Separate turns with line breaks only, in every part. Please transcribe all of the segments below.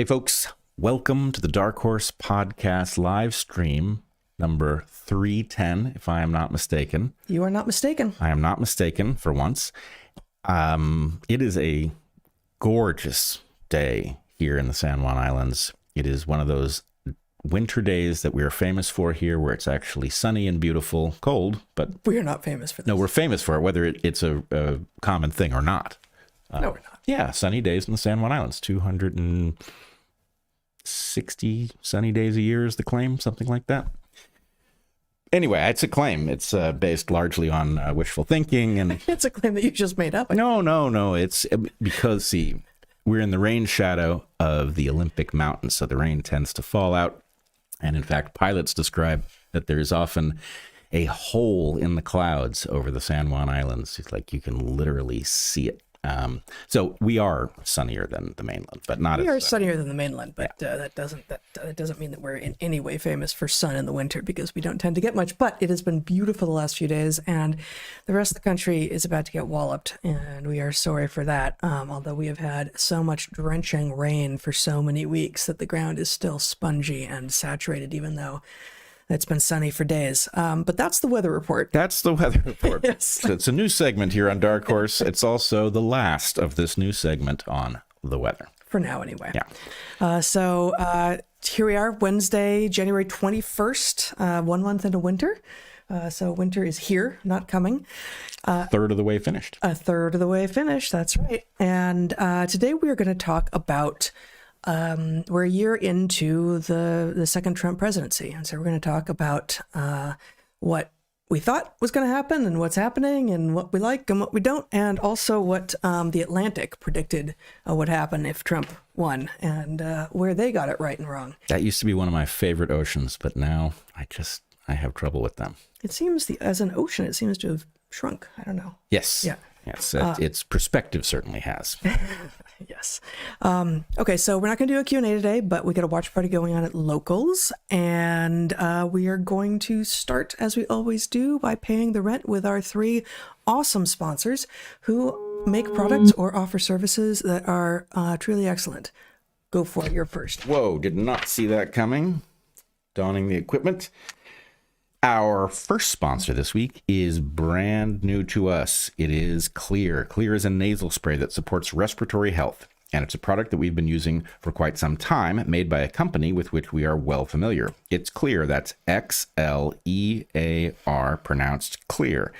Hey folks, welcome to the Dark Horse Podcast live stream number 310, if I am not mistaken.
You are not mistaken.
I am not mistaken for once. It is a gorgeous day here in the San Juan Islands. It is one of those winter days that we are famous for here, where it's actually sunny and beautiful, cold, but
we are not famous for this.
No, we're famous for it, whether it's a common thing or not.
No, we're not.
Yeah, sunny days in the San Juan Islands. 260 sunny days a year is the claim, something like that. Anyway, it's a claim. It's based largely on wishful thinking. And
it's a claim that you just made up.
No. It's because, see, we're in the rain shadow of the Olympic Mountains, so the rain tends to fall out. And in fact, pilots describe that there's often a hole in the clouds over the San Juan Islands. It's like you can literally see it. So we are sunnier than the mainland, but not.
We are sunnier than the mainland, but that doesn't mean that we're in any way famous for sun in the winter, because we don't tend to get much. But it has been beautiful the last few days, and the rest of the country is about to get walloped, and we are sorry for that. Although we have had so much drenching rain for so many weeks that the ground is still spongy and saturated, even though it's been sunny for days. But that's the weather report.
That's the weather report.
Yes.
So it's a new segment here on Dark Horse. It's also the last of this new segment on the weather.
For now, anyway.
Yeah.
So here we are, Wednesday, January 21st, 1 month into winter. So winter is here, not coming.
Third of the way finished.
A third of the way finished, that's right. And today we are going to talk about we're a year into the second Trump presidency. And so we're going to talk about what we thought was going to happen and what's happening and what we like and what we don't. And also what the Atlantic predicted would happen if Trump won, and where they got it right and wrong.
That used to be one of my favorite oceans, but now I have trouble with them.
It seems as an ocean, it seems to have shrunk. I don't know.
Yes.
Yeah.
Yes, its perspective certainly has.
Yes. Okay, so we're not going to do a Q&A today, but we got a watch party going on at Locals, and we are going to start, as we always do, by paying the rent with our three awesome sponsors who make products or offer services that are truly excellent. Go for it. You're first.
Whoa, did not see that coming. Donning the equipment. Our first sponsor this week is brand new to us. It is Xlear. Xlear is a nasal spray that supports respiratory health, and it's a product that we've been using for quite some time, made by a company with which we are well familiar. It's Xlear. That's Xlear, pronounced clear.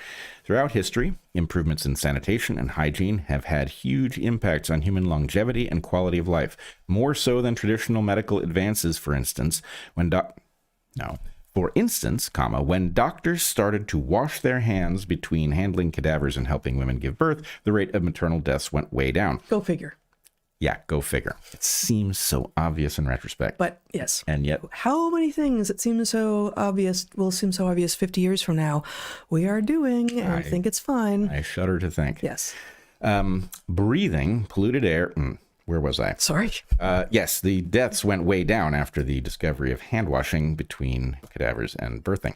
Throughout history, improvements in sanitation and hygiene have had huge impacts on human longevity and quality of life, more so than traditional medical advances, for instance, when doctors started to wash their hands between handling cadavers and helping women give birth, the rate of maternal deaths went way down.
Go figure.
Yeah, go figure. It seems so obvious in retrospect.
But yes.
And yet,
how many things that seem so obvious will seem so obvious 50 years from now we are doing, and I think it's fine.
I shudder to think.
Yes.
Breathing polluted air. Where was I?
Sorry.
Yes, the deaths went way down after the discovery of hand washing between cadavers and birthing.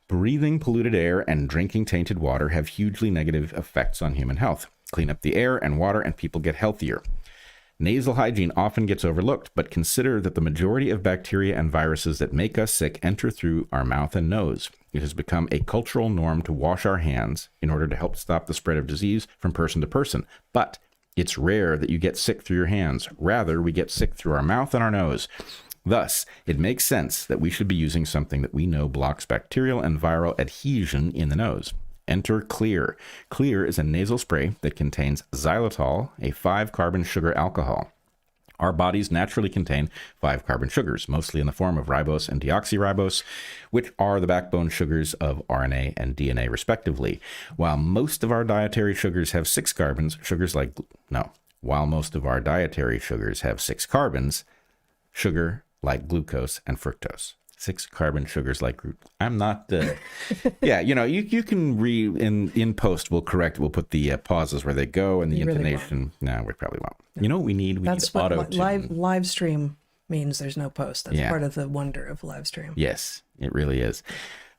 Breathing polluted air and drinking tainted water have hugely negative effects on human health. Clean up the air and water and people get healthier. Nasal hygiene often gets overlooked, but consider that the majority of bacteria and viruses that make us sick enter through our mouth and nose. It has become a cultural norm to wash our hands in order to help stop the spread of disease from person to person. But it's rare that you get sick through your hands. Rather, we get sick through our mouth and our nose. Thus, it makes sense that we should be using something that we know blocks bacterial and viral adhesion in the nose. Enter Xlear. Xlear is a nasal spray that contains xylitol, a 5-carbon sugar alcohol. Our bodies naturally contain 5 carbon sugars, mostly in the form of ribose and deoxyribose, which are the backbone sugars of RNA and DNA, respectively. While most of our dietary sugars have 6 carbons, sugar like glucose and fructose. 6 carbon sugars like I'm not yeah, you can read in post. We'll put the pauses where they go and the intonation. No, we probably won't. You know what we need?
That's
need
what live stream means. There's no post. That's part of the wonder of live stream.
Yes, it really is.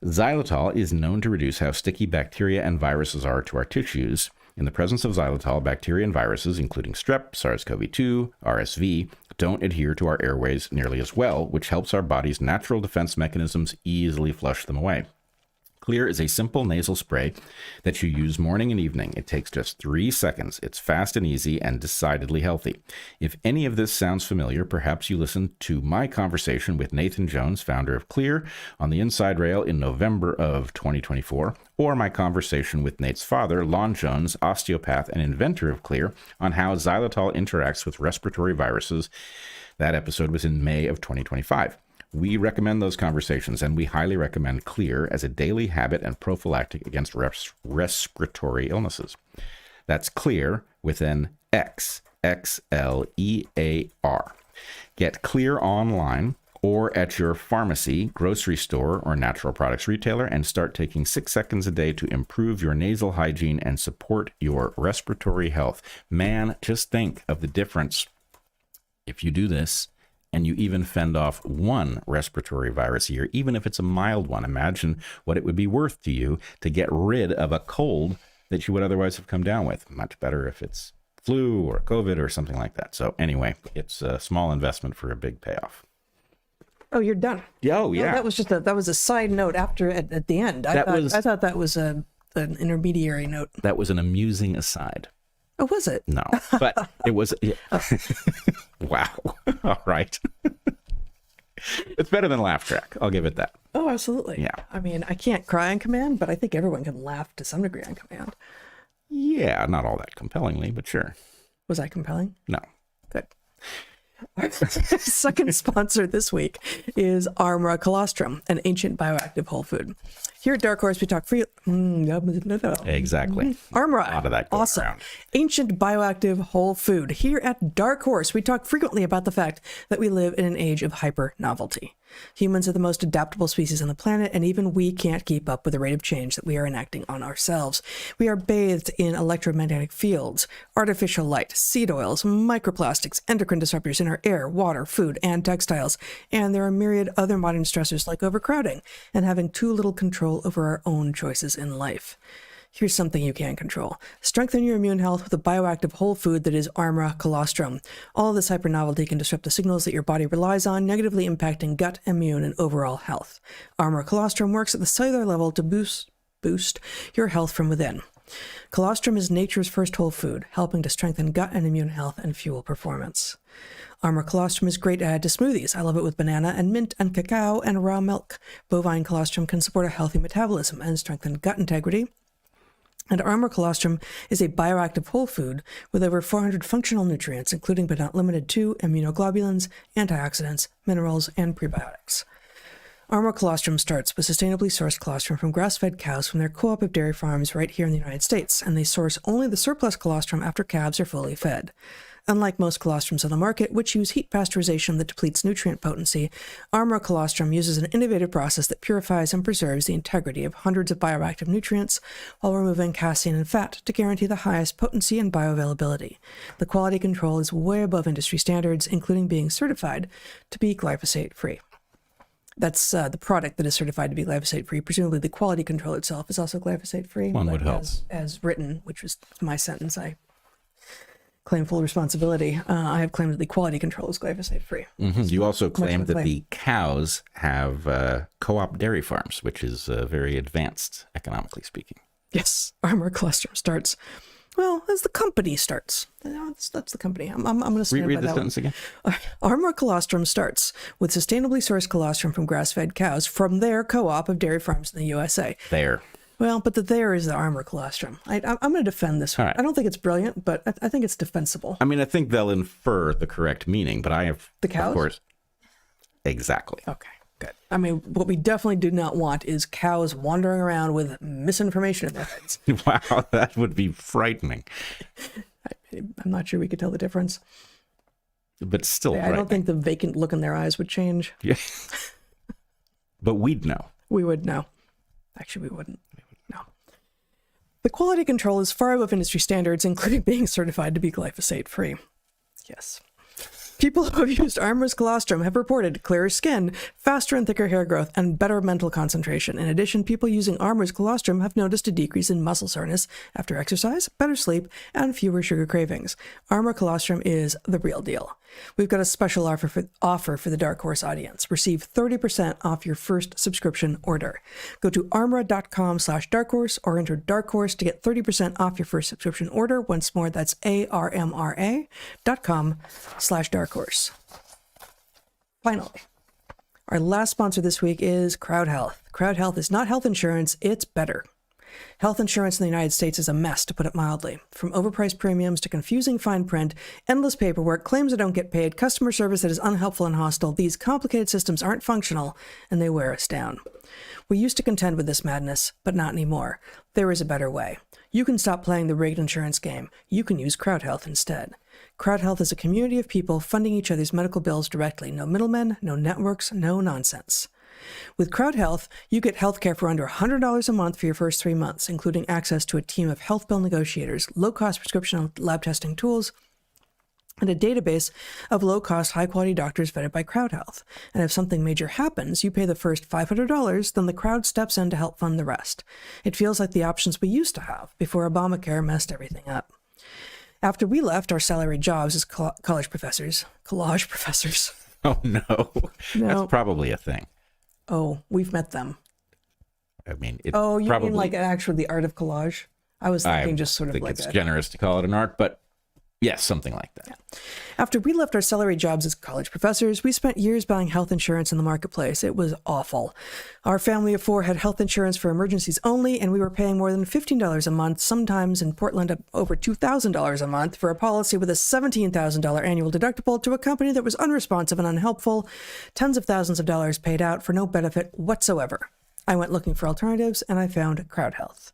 Xylitol is known to reduce how sticky bacteria and viruses are to our tissues. In the presence of xylitol, bacteria and viruses, including strep, SARS-CoV-2, RSV, don't adhere to our airways nearly as well, which helps our body's natural defense mechanisms easily flush them away. Xlear is a simple nasal spray that you use morning and evening. It takes just 3 seconds. It's fast and easy and decidedly healthy. If any of this sounds familiar, perhaps you listened to my conversation with Nathan Jones, founder of Xlear, on the Inside Rail in November of 2024, or my conversation with Nate's father, Lon Jones, osteopath and inventor of Xlear, on how xylitol interacts with respiratory viruses. That episode was in May of 2025. We recommend those conversations, and we highly recommend Xlear as a daily habit and prophylactic against respiratory illnesses. That's Xlear with an X, X-L-E-A-R. Get Xlear online or at your pharmacy, grocery store, or natural products retailer, and start taking 6 seconds a day to improve your nasal hygiene and support your respiratory health. Man, just think of the difference if you do this, and you even fend off one respiratory virus a year, even if it's a mild one. Imagine what it would be worth to you to get rid of a cold that you would otherwise have come down with. Much better if it's flu or COVID or something like that. So anyway, it's a small investment for a big payoff.
Oh, you're done.
Oh, yeah.
No, that was just that was a side note after at the end. I thought that was an intermediary note.
That was an amusing aside.
Oh, was it?
No, but it was. Yeah. Wow. All right. It's better than laugh track. I'll give it that.
Oh, absolutely.
Yeah.
I mean, I can't cry on command, but I think everyone can laugh to some degree on command.
Yeah, not all that compellingly, but sure.
Was I compelling?
No.
Good. Our second sponsor this week is ARMRA colostrum, an ancient bioactive whole food. Here at Dark Horse, we talk free.
Exactly.
ARMRA.
A lot of that going
Awesome.
around.
Ancient bioactive whole food. Here at Dark Horse, we talk frequently about the fact that we live in an age of hyper novelty. Humans are the most adaptable species on the planet, and even we can't keep up with the rate of change that we are enacting on ourselves. We are bathed in electromagnetic fields, artificial light, seed oils, microplastics, endocrine disruptors in our air, water, food, and textiles. And there are myriad other modern stressors like overcrowding and having too little control over our own choices in life. Here's something you can control. Strengthen your immune health with a bioactive whole food that is ARMRA colostrum. All of this hypernovelty can disrupt the signals that your body relies on, negatively impacting gut, immune, and overall health. ARMRA colostrum works at the cellular level to boost your health from within. Colostrum is nature's first whole food, helping to strengthen gut and immune health and fuel performance. ARMRA colostrum is great to add to smoothies. I love it with banana and mint and cacao and raw milk. Bovine colostrum can support a healthy metabolism and strengthen gut integrity. And ARMRA colostrum is a bioactive whole food with over 400 functional nutrients, including but not limited to immunoglobulins, antioxidants, minerals, and prebiotics. ARMRA colostrum starts with sustainably sourced colostrum from grass-fed cows from their cooperative dairy farms right here in the United States, and they source only the surplus colostrum after calves are fully fed. Unlike most colostrums on the market, which use heat pasteurization that depletes nutrient potency, ARMRA colostrum uses an innovative process that purifies and preserves the integrity of hundreds of bioactive nutrients while removing casein and fat to guarantee the highest potency and bioavailability. The quality control is way above industry standards, including being certified to be glyphosate-free. That's the product that is certified to be glyphosate-free. Presumably the quality control itself is also glyphosate-free.
One would hope.
As written, which was my sentence, I claim full responsibility. I have claimed that the quality control is glyphosate-free.
Mm-hmm. You also claimed that
claim.
the cows have co-op dairy farms, which is very advanced, economically speaking.
Yes, ARMRA colostrum starts, well, as the company starts. That's the company. I'm going to stand by
Read the
that
sentence again.
ARMRA colostrum starts with sustainably sourced colostrum from grass-fed cows from their co-op of dairy farms in the USA.
There.
Well, but there is the ARMRA colostrum. I'm going to defend this one.
All right.
I don't think it's brilliant, but I think it's defensible.
I mean, I think they'll infer the correct meaning, but I have...
The cows?
Of course. Exactly.
Okay, good. I mean, what we definitely do not want is cows wandering around with misinformation in their heads.
Wow, that would be frightening.
I'm not sure we could tell the difference.
But still
I
frightening.
don't think the vacant look in their eyes would change.
Yeah. But we'd know.
We would know. Actually, we wouldn't. No. The quality control is far above industry standards, including being certified to be glyphosate-free. Yes. People who have used ARMRA's colostrum have reported clearer skin, faster and thicker hair growth, and better mental concentration. In addition, people using ARMRA's colostrum have noticed a decrease in muscle soreness after exercise, better sleep, and fewer sugar cravings. ARMRA colostrum is the real deal. We've got a special offer for the Dark Horse audience. Receive 30% off your first subscription order. Go to armra.com/darkhorse or enter Dark Horse to get 30% off your first subscription order. Once more, that's armra.com/darkhorse. Finally, our last sponsor this week is CrowdHealth. CrowdHealth is not health insurance, it's better. Health insurance in the United States is a mess, to put it mildly. From overpriced premiums to confusing fine print, endless paperwork, claims that don't get paid, customer service that is unhelpful and hostile, these complicated systems aren't functional, and they wear us down. We used to contend with this madness, but not anymore. There is a better way. You can stop playing the rigged insurance game. You can use CrowdHealth instead. CrowdHealth is a community of people funding each other's medical bills directly. No middlemen, no networks, no nonsense. With CrowdHealth, you get healthcare for under $100 a month for your first 3 months, including access to a team of health bill negotiators, low-cost prescription lab testing tools, and a database of low-cost, high-quality doctors vetted by CrowdHealth. And if something major happens, you pay the first $500, then the Crowd steps in to help fund the rest. It feels like the options we used to have before Obamacare messed everything up. After we left our salaried jobs as college professors.
Oh, no. That's probably a thing.
Oh, we've met them.
I mean, it
oh, you
probably,
mean like actually the art of collage? I was thinking just sort of like
it's generous to call it an art, but yes, something like that.
Yeah. After we left our salary jobs as college professors, we spent years buying health insurance in the marketplace. It was awful. Our family of 4 had health insurance for emergencies only, and we were paying more than $15 a month, sometimes in Portland over $2,000 a month, for a policy with a $17,000 annual deductible to a company that was unresponsive and unhelpful. Tens of thousands of dollars paid out for no benefit whatsoever. I went looking for alternatives, and I found CrowdHealth.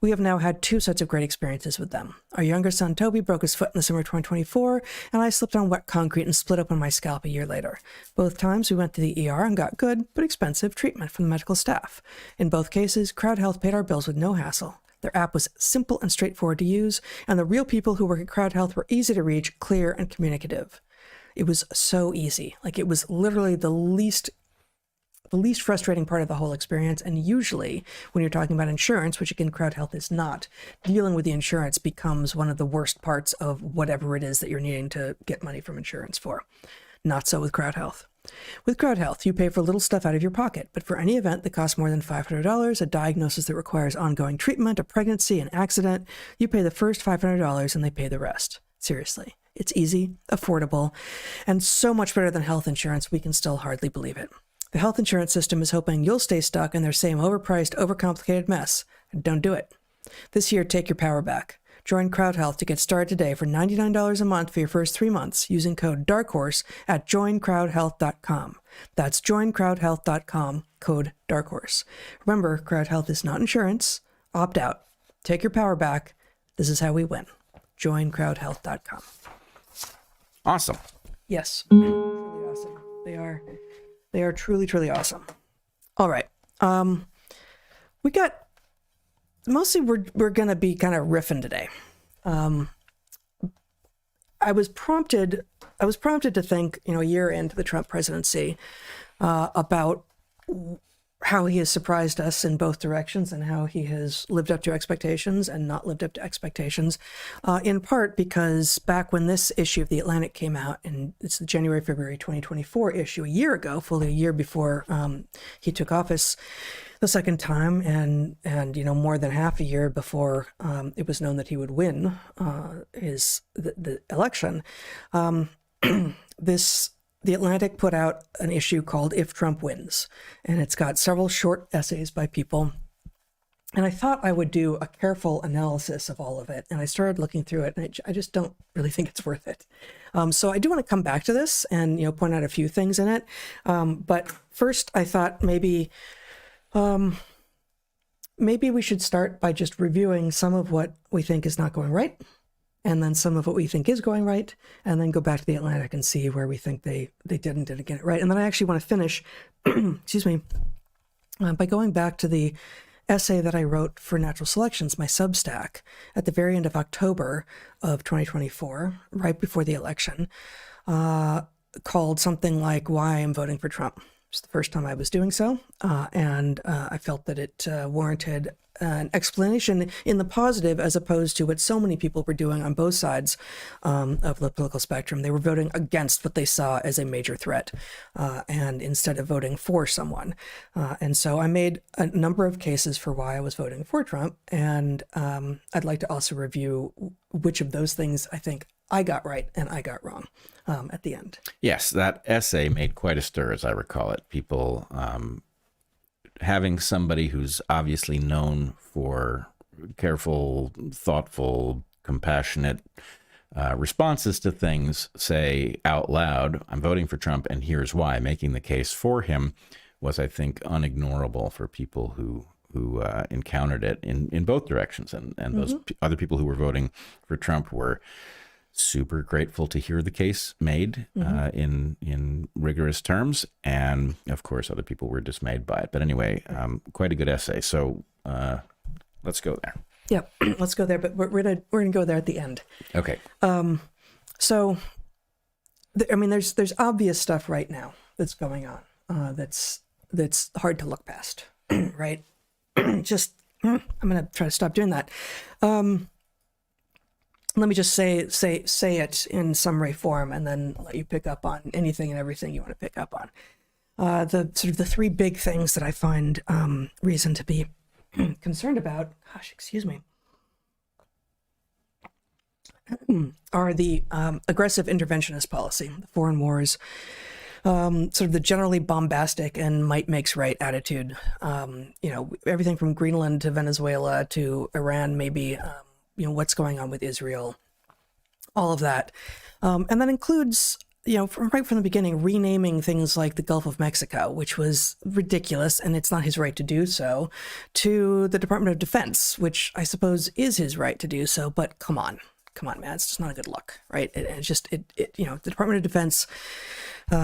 We have now had 2 sets of great experiences with them. Our younger son, Toby, broke his foot in the summer of 2024, and I slipped on wet concrete and split open my scalp a year later. Both times, we went to the ER and got good, but expensive, treatment from the medical staff. In both cases, CrowdHealth paid our bills with no hassle. Their app was simple and straightforward to use, and the real people who work at CrowdHealth were easy to reach, clear, and communicative. It was so easy. Like, it was literally the least frustrating part of the whole experience. And usually when you're talking about insurance, which again, CrowdHealth is not, dealing with the insurance becomes one of the worst parts of whatever it is that you're needing to get money from insurance for. Not so with CrowdHealth. With CrowdHealth, you pay for little stuff out of your pocket, but for any event that costs more than $500, a diagnosis that requires ongoing treatment, a pregnancy, an accident, you pay the first $500 and they pay the rest. Seriously. It's easy, affordable, and so much better than health insurance, we can still hardly believe it. The health insurance system is hoping you'll stay stuck in their same overpriced, overcomplicated mess. Don't do it. This year, take your power back. Join CrowdHealth to get started today for $99 a month for your first 3 months using code DARKHORSE at joincrowdhealth.com. That's joincrowdhealth.com, code DARKHORSE. Remember, CrowdHealth is not insurance. Opt out. Take your power back. This is how we win. Joincrowdhealth.com.
Awesome.
Yes. Really awesome. They are truly, truly awesome. All right. We got, mostly we're going to be kind of riffing today. I was prompted to think, a year into the Trump presidency, about how he has surprised us in both directions and how he has lived up to expectations and not lived up to expectations, in part because back when this issue of The Atlantic came out, and it's the January-February 2024 issue, a year ago, fully a year before he took office the second time, and more than half a year before it was known that he would win the election, The Atlantic put out an issue called If Trump Wins, and it's got several short essays by people. And I thought I would do a careful analysis of all of it. And I started looking through it, and I just don't really think it's worth it. So I do want to come back to this and, point out a few things in it. But first, I thought maybe we should start by just reviewing some of what we think is not going right, and then some of what we think is going right, and then go back to The Atlantic and see where we think they didn't get it right. And then I actually want to finish, excuse me, by going back to the essay that I wrote for Natural Selections, my Substack, at the very end of October of 2024, right before the election, called something like "Why I'm Voting for Trump." It's the first time I was doing so, and I felt that it warranted an explanation in the positive, as opposed to what so many people were doing on both sides of the political spectrum. They were voting against what they saw as a major threat, and instead of voting for someone. And so I made a number of cases for why I was voting for Trump, and I'd like to also review which of those things I think I got right and I got wrong at the end.
Yes, that essay made quite a stir, as I recall it. People having somebody who's obviously known for careful, thoughtful, compassionate responses to things say out loud, "I'm voting for Trump and here's why," making the case for him was, I think, unignorable for people who encountered it in both directions. And those other people who were voting for Trump were super grateful to hear the case made in rigorous terms, and of course other people were dismayed by it. But anyway, quite a good essay. So let's go there.
Yeah, let's go there. But we're gonna go there at the end.
Okay.
So, I mean, there's obvious stuff right now that's going on that's hard to look past, right? Just I'm gonna try to stop doing that. Let me just say it in summary form, and then let you pick up on anything and everything you want to pick up on. The sort of the three big things that I find reason to be concerned about, excuse me, are the aggressive interventionist policy, the foreign wars, sort of the generally bombastic and might makes right attitude. Everything from Greenland to Venezuela to Iran, maybe. What's going on with Israel, all of that. And that includes, right from the beginning, renaming things like the Gulf of Mexico, which was ridiculous, and it's not his right to do so, to the Department of Defense, which I suppose is his right to do so, but come on, man, it's just not a good look, right? The Department of Defense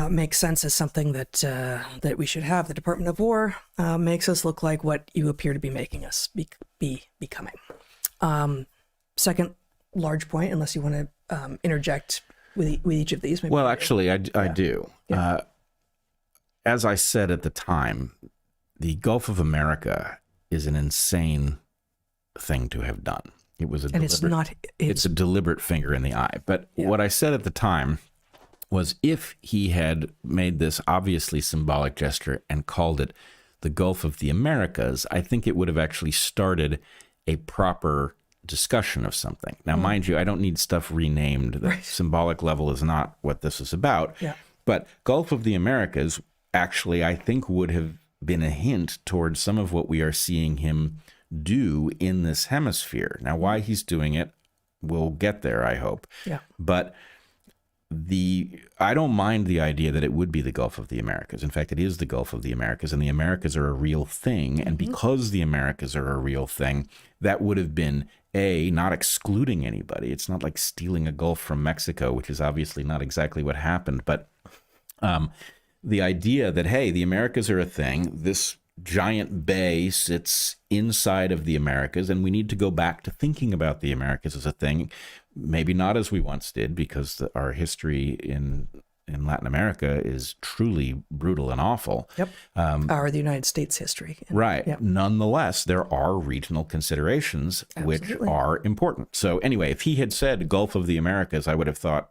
makes sense as something that we should have. The Department of War makes us look like what you appear to be making us be becoming. Second large point, unless you want to interject with each of these. Maybe
well, actually, I do. Yeah. As I said at the time, the Gulf of America is an insane thing to have done. It was it's a deliberate finger in the eye. But what I said at the time was, if he had made this obviously symbolic gesture and called it the Gulf of the Americas, I think it would have actually started a proper discussion of something. Now, mind you, I don't need stuff renamed. The symbolic level is not what this is about. Yeah. But Gulf of the Americas actually, I think, would have been a hint towards some of what we are seeing him do in this hemisphere. Now, why he's doing it, we'll get there, I hope. Yeah. But I don't mind the idea that it would be the Gulf of the Americas. In fact, it is the Gulf of the Americas, and the Americas are a real thing. And because the Americas are a real thing, that would have been not excluding anybody. It's not like stealing a Gulf from Mexico, which is obviously not exactly what happened. But the idea that, hey, the Americas are a thing, this giant bay sits inside of the Americas, and we need to go back to thinking about the Americas as a thing, maybe not as we once did, because our history in Latin America is truly brutal and awful. Yep.
The United States history.
Right. Yep. Nonetheless, there are regional considerations which are important. So anyway, if he had said Gulf of the Americas, I would have thought,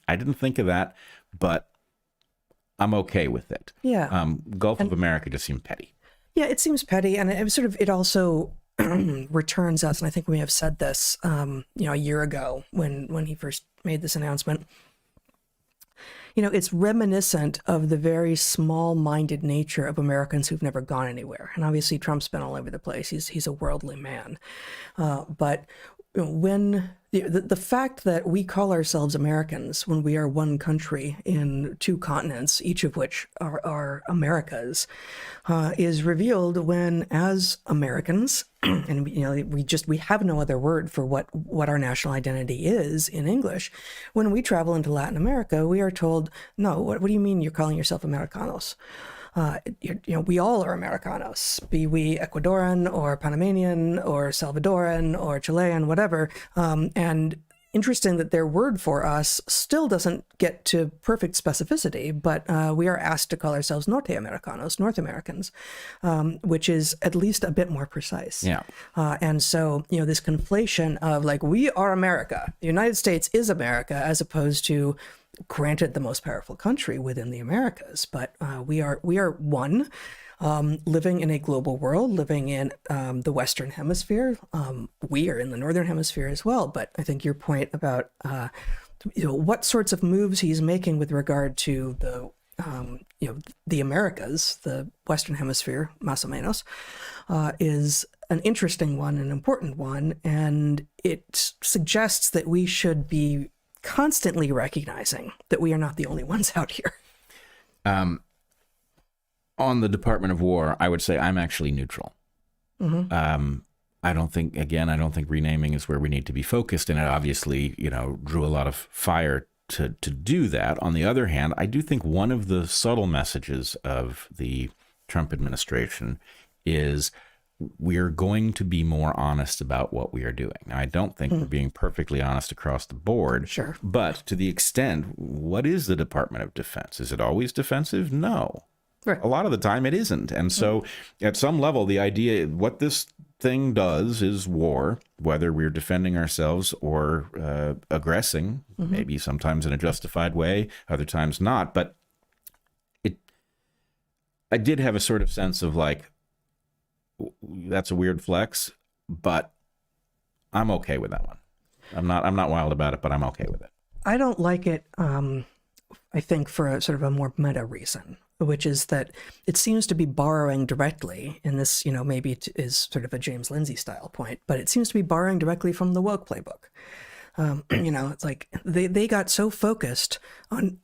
I didn't think of that, but I'm okay with it. Yeah. Gulf of America just seemed petty.
Yeah, it seems petty, and it also returns us, and I think we have said this, a year ago when he first made this announcement. It's reminiscent of the very small-minded nature of Americans who've never gone anywhere. And obviously, Trump's been all over the place. He's a worldly man. But when the fact that we call ourselves Americans when we are one country in two continents, each of which are Americas, is revealed when, as Americans, and we have no other word for what our national identity is in English. When we travel into Latin America, we are told, no, what do you mean you're calling yourself Americanos? we all are Americanos, be we Ecuadorian or Panamanian or Salvadoran or Chilean, whatever. And interesting that their word for us still doesn't get to perfect specificity, but we are asked to call ourselves Norteamericanos, North Americans, which is at least a bit more precise.
Yeah.
And so, this conflation of like, we are America, the United States is America, as opposed to, granted, the most powerful country within the Americas, but we are one. Living in a global world, living in the Western Hemisphere. We are in the Northern Hemisphere as well. But I think your point about what sorts of moves he's making with regard to the Americas, the Western Hemisphere, más o menos, is an interesting one, an important one, and it suggests that we should be constantly recognizing that we are not the only ones out here.
On the Department of War, I would say I'm actually neutral.
Mm-hmm.
I don't think renaming is where we need to be focused, and it obviously, drew a lot of fire to do that. On the other hand, I do think one of the subtle messages of the Trump administration is we're going to be more honest about what we are doing. Now, I don't think we're being perfectly honest across the board.
Sure.
But to the extent, what is the Department of Defense? Is it always defensive? No.
Right.
A lot of the time it isn't. And so at some level, the idea, what this thing does is war, whether we're defending ourselves or aggressing, maybe sometimes in a justified way, other times not. But I did have a sort of sense of like, that's a weird flex, but I'm okay with that one. I'm not wild about it, but I'm okay with it.
I don't like it, I think, for a sort of a more meta reason, which is that it seems to be borrowing directly, and this, maybe it is sort of a James Lindsay style point, but it seems to be borrowing directly from the woke playbook. It's like they got so focused on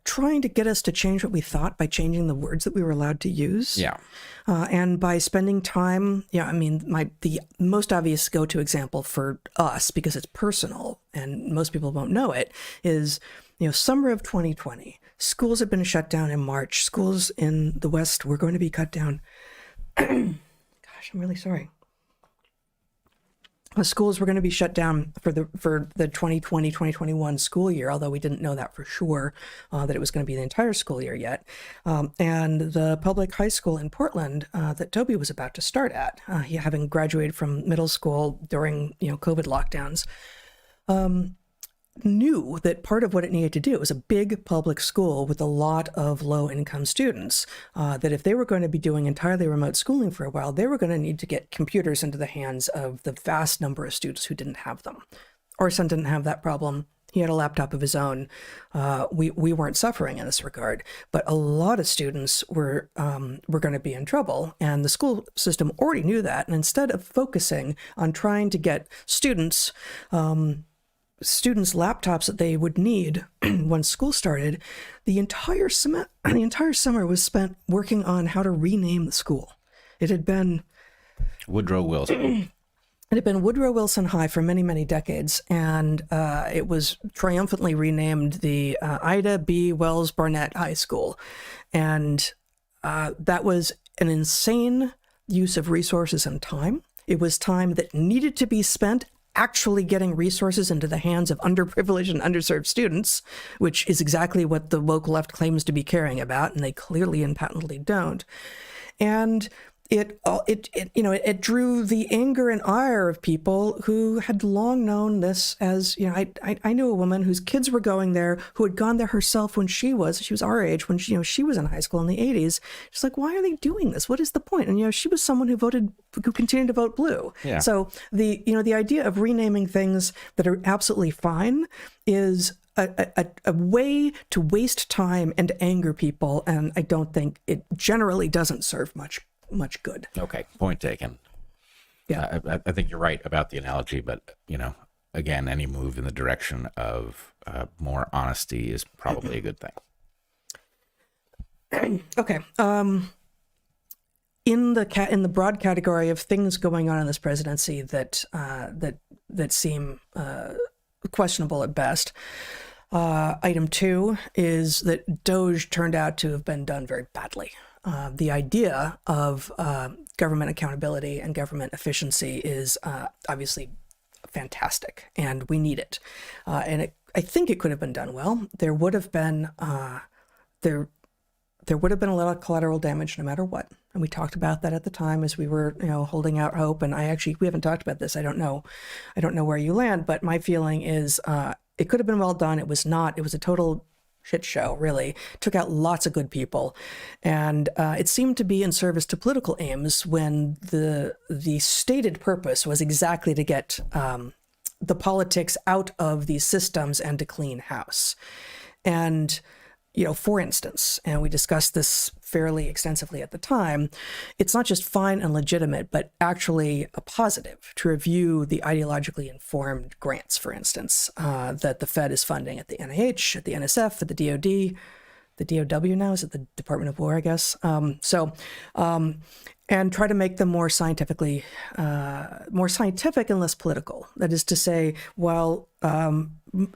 trying to get us to change what we thought by changing the words that we were allowed to use.
Yeah.
And by spending time, the most obvious go-to example for us, because it's personal and most people won't know it, is, summer of 2020. Schools have been shut down in March. Schools in the West were going to be cut down. Gosh, I'm really sorry. Schools were going to be shut down for the 2020-2021 school year, although we didn't know that for sure, that it was going to be the entire school year yet. And the public high school in Portland that Toby was about to start at, having graduated from middle school during COVID lockdowns, knew that part of what it needed to do, it was a big public school with a lot of low-income students, that if they were going to be doing entirely remote schooling for a while, they were going to need to get computers into the hands of the vast number of students who didn't have them. Our son didn't have that problem. He had a laptop of his own. We weren't suffering in this regard, but a lot of students were going to be in trouble, and the school system already knew that. And instead of focusing on trying to get students laptops that they would need once school started, the entire summer was spent working on how to rename the school. It had been
Woodrow Wilson.
It had been Woodrow Wilson High for many, many decades, and it was triumphantly renamed the Ida B. Wells Barnett High School. And that was an insane use of resources and time. It was time that needed to be spent actually getting resources into the hands of underprivileged and underserved students, which is exactly what the woke left claims to be caring about, and they clearly and patently don't. And it drew the anger and ire of people who had long known this as, I knew a woman whose kids were going there, who had gone there herself when she was our age, when she was in high school in the 80s. She's like, why are they doing this? What is the point? And, she was someone who continued to vote blue.
Yeah.
So the idea of renaming things that are absolutely fine is a way to waste time and anger people. And I don't think it generally doesn't serve much good.
Okay, point taken.
Yeah.
I think you're right about the analogy, but, again, any move in the direction of more honesty is probably a good thing.
Okay. In the broad category of things going on in this presidency that seem questionable at best, Item 2 is that DOGE turned out to have been done very badly. The idea of government accountability and government efficiency is obviously fantastic, and we need it. I think it could have been done well. There would have been there would have been a lot of collateral damage no matter what. And we talked about that at the time as we were, holding out hope. And we haven't talked about this. I don't know where you land, but my feeling is it could have been well done. It was not. It was a total shit show, really. Took out lots of good people. And it seemed to be in service to political aims when the stated purpose was exactly to get the politics out of these systems and to clean house. And for instance, and we discussed this fairly extensively at the time, it's not just fine and legitimate, but actually a positive to review the ideologically informed grants, for instance, that the Fed is funding at the NIH, at the NSF, at the DOD, the DOW now, is it the Department of War, I guess? And try to make them more scientific and less political. That is to say, while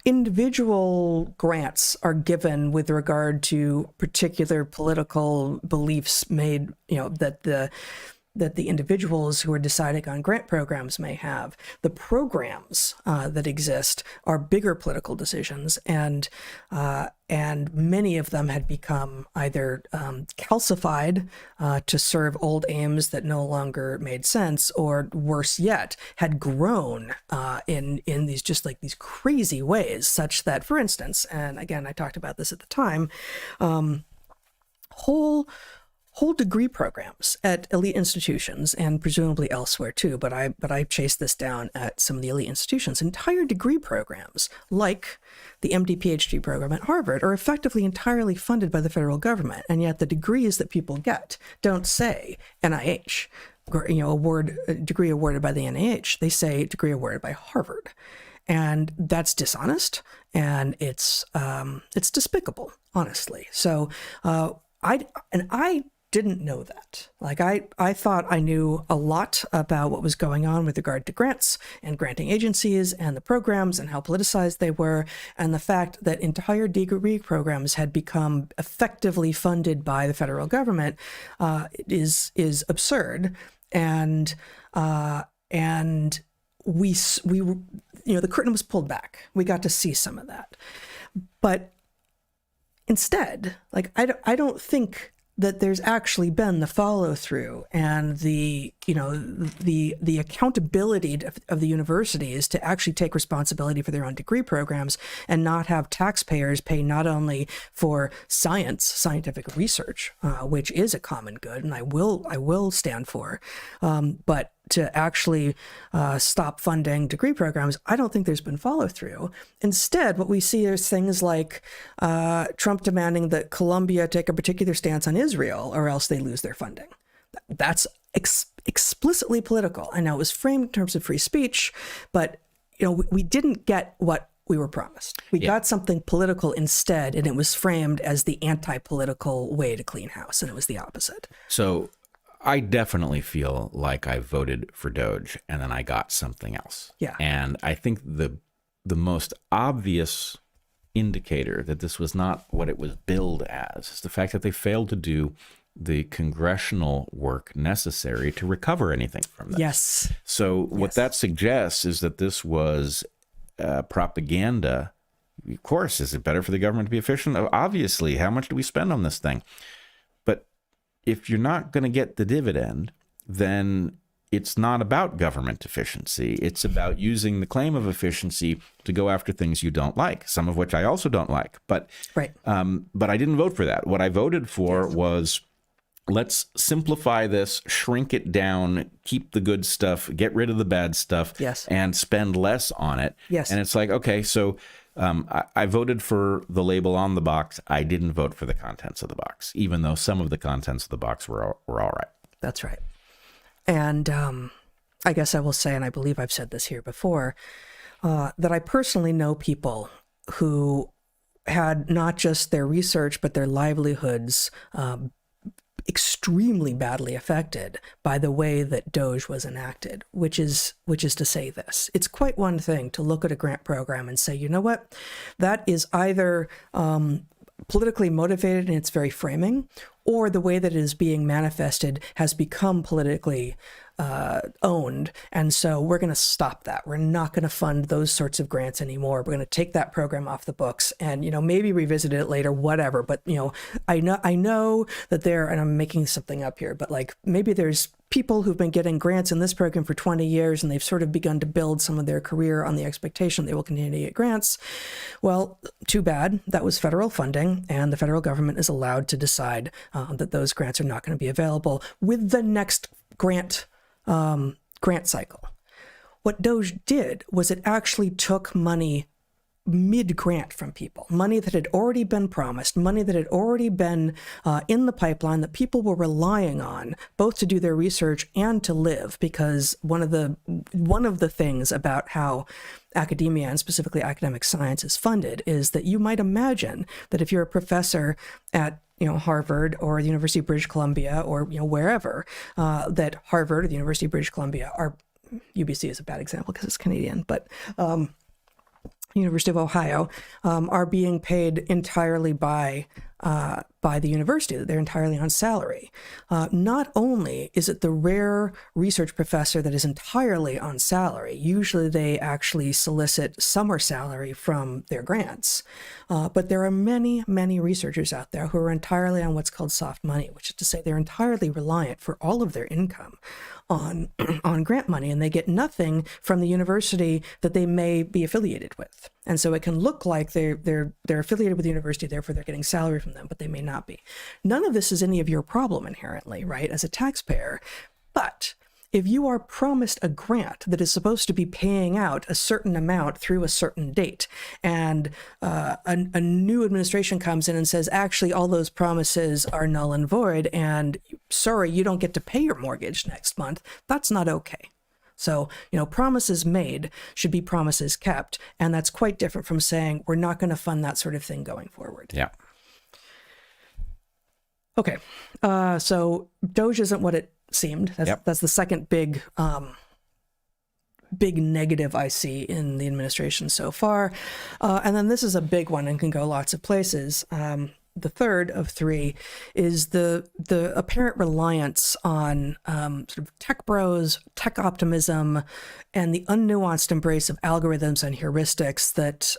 individual grants are given with regard to particular political beliefs made, that the individuals who are deciding on grant programs may have, the programs that exist are bigger political decisions, and many of them had become either calcified to serve old aims that no longer made sense, or worse yet, had grown in these crazy ways, such that, for instance, and again, I talked about this at the time, whole degree programs at elite institutions, and presumably elsewhere too, but I chased this down at some of the elite institutions. Entire degree programs, like the MD PhD program at Harvard, are effectively entirely funded by the federal government, and yet the degrees that people get don't say NIH, degree awarded by the NIH. They say degree awarded by Harvard. And that's dishonest, and it's despicable, honestly. So I didn't know that. I thought I knew a lot about what was going on with regard to grants and granting agencies and the programs and how politicized they were, and the fact that entire degree programs had become effectively funded by the federal government is absurd. And we the curtain was pulled back. We got to see some of that, but instead, I don't think that there's actually been the follow through and the accountability of the universities to actually take responsibility for their own degree programs and not have taxpayers pay not only for scientific research, which is a common good, and I will stand for, but to actually stop funding degree programs. I don't think there's been follow through. Instead, what we see is things like Trump demanding that Columbia take a particular stance on Israel or else they lose their funding. That's explicitly political. I know it was framed in terms of free speech, but we didn't get what we were promised. We got something political instead, and it was framed as the anti-political way to clean house, and it was the opposite.
So I definitely feel like I voted for DOGE and then I got something else.
Yeah.
And I think the most obvious indicator that this was not what it was billed as is the fact that they failed to do the congressional work necessary to recover anything from this.
Yes.
So what that suggests is that this was propaganda. Of course, is it better for the government to be efficient? Obviously. How much do we spend on this thing? But if you're not going to get the dividend, then it's not about government efficiency. It's about using the claim of efficiency to go after things you don't like, some of which I also don't like. But I didn't vote for that. What I voted for was, let's simplify this, shrink it down, keep the good stuff, get rid of the bad stuff, and spend less on it.
Yes.
And it's like, okay, so I voted for the label on the box. I didn't vote for the contents of the box, even though some of the contents of the box were all right.
That's right. And I guess I will say, and I believe I've said this here before, that I personally know people who had not just their research, but their livelihoods extremely badly affected by the way that DOGE was enacted, which is to say this. It's quite one thing to look at a grant program and say, you know what, that is either politically motivated in its very framing, or the way that it is being manifested has become politically owned. And so we're going to stop that. We're not going to fund those sorts of grants anymore. We're going to take that program off the books and, maybe revisit it later, whatever. But, I know that and I'm making something up here, but like maybe there's people who've been getting grants in this program for 20 years and they've sort of begun to build some of their career on the expectation they will continue to get grants. Well, too bad. That was federal funding, and the federal government is allowed to decide that those grants are not going to be available with the next grant cycle. What DOGE did was it actually took money mid-grant from people, money that had already been promised, money that had already been in the pipeline that people were relying on both to do their research and to live, because one of the things about how academia and specifically academic science is funded is that you might imagine that if you're a professor at Harvard or the University of British Columbia or wherever, that Harvard or the University of British Columbia, or UBC is a bad example because it's Canadian, but University of Ohio, are being paid entirely by the university, that they're entirely on salary. Not only is it the rare research professor that is entirely on salary, usually they actually solicit summer salary from their grants, but there are many, many researchers out there who are entirely on what's called soft money, which is to say they're entirely reliant for all of their income on grant money, and they get nothing from the university that they may be affiliated with. And so it can look like they're affiliated with the university, therefore they're getting salary from them, but they may not be. None of this is any of your problem inherently, right, as a taxpayer. But if you are promised a grant that is supposed to be paying out a certain amount through a certain date, and a new administration comes in and says, actually, all those promises are null and void, and sorry, you don't get to pay your mortgage next month, that's not okay. So, promises made should be promises kept, and that's quite different from saying we're not going to fund that sort of thing going forward.
Yeah.
Okay, so DOGE isn't what it seemed. That's the second big negative I see in the administration so far. And then this is a big one and can go lots of places. The third of three is the apparent reliance on sort of tech bros, tech optimism, and the unnuanced embrace of algorithms and heuristics that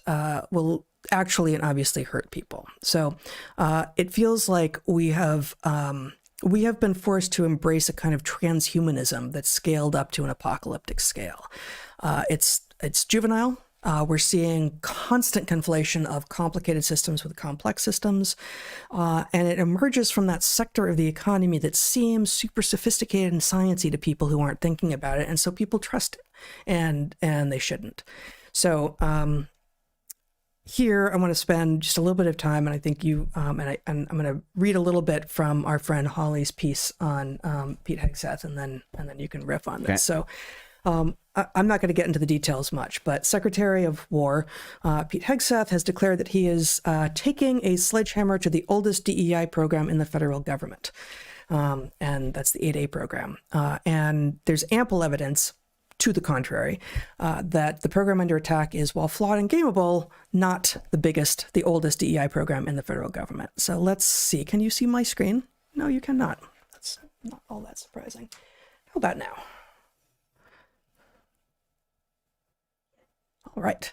will actually and obviously hurt people. So it feels like we have been forced to embrace a kind of transhumanism that's scaled up to an apocalyptic scale. It's juvenile. We're seeing constant conflation of complicated systems with complex systems, and it emerges from that sector of the economy that seems super sophisticated and sciencey to people who aren't thinking about it, and so people trust it, and they shouldn't. So here I want to spend just a little bit of time, and I think and I'm going to read a little bit from our friend Holly's piece on Pete Hegseth, and then you can riff on this. Okay. So I'm not going to get into the details much, but Secretary of War Pete Hegseth has declared that he is taking a sledgehammer to the oldest DEI program in the federal government, and that's the 8A program. And there's ample evidence to the contrary, that the program under attack is, while flawed and gameable, not the oldest DEI program in the federal government. So let's see. Can you see my screen? No, you cannot. That's not all that surprising. How about now? All right.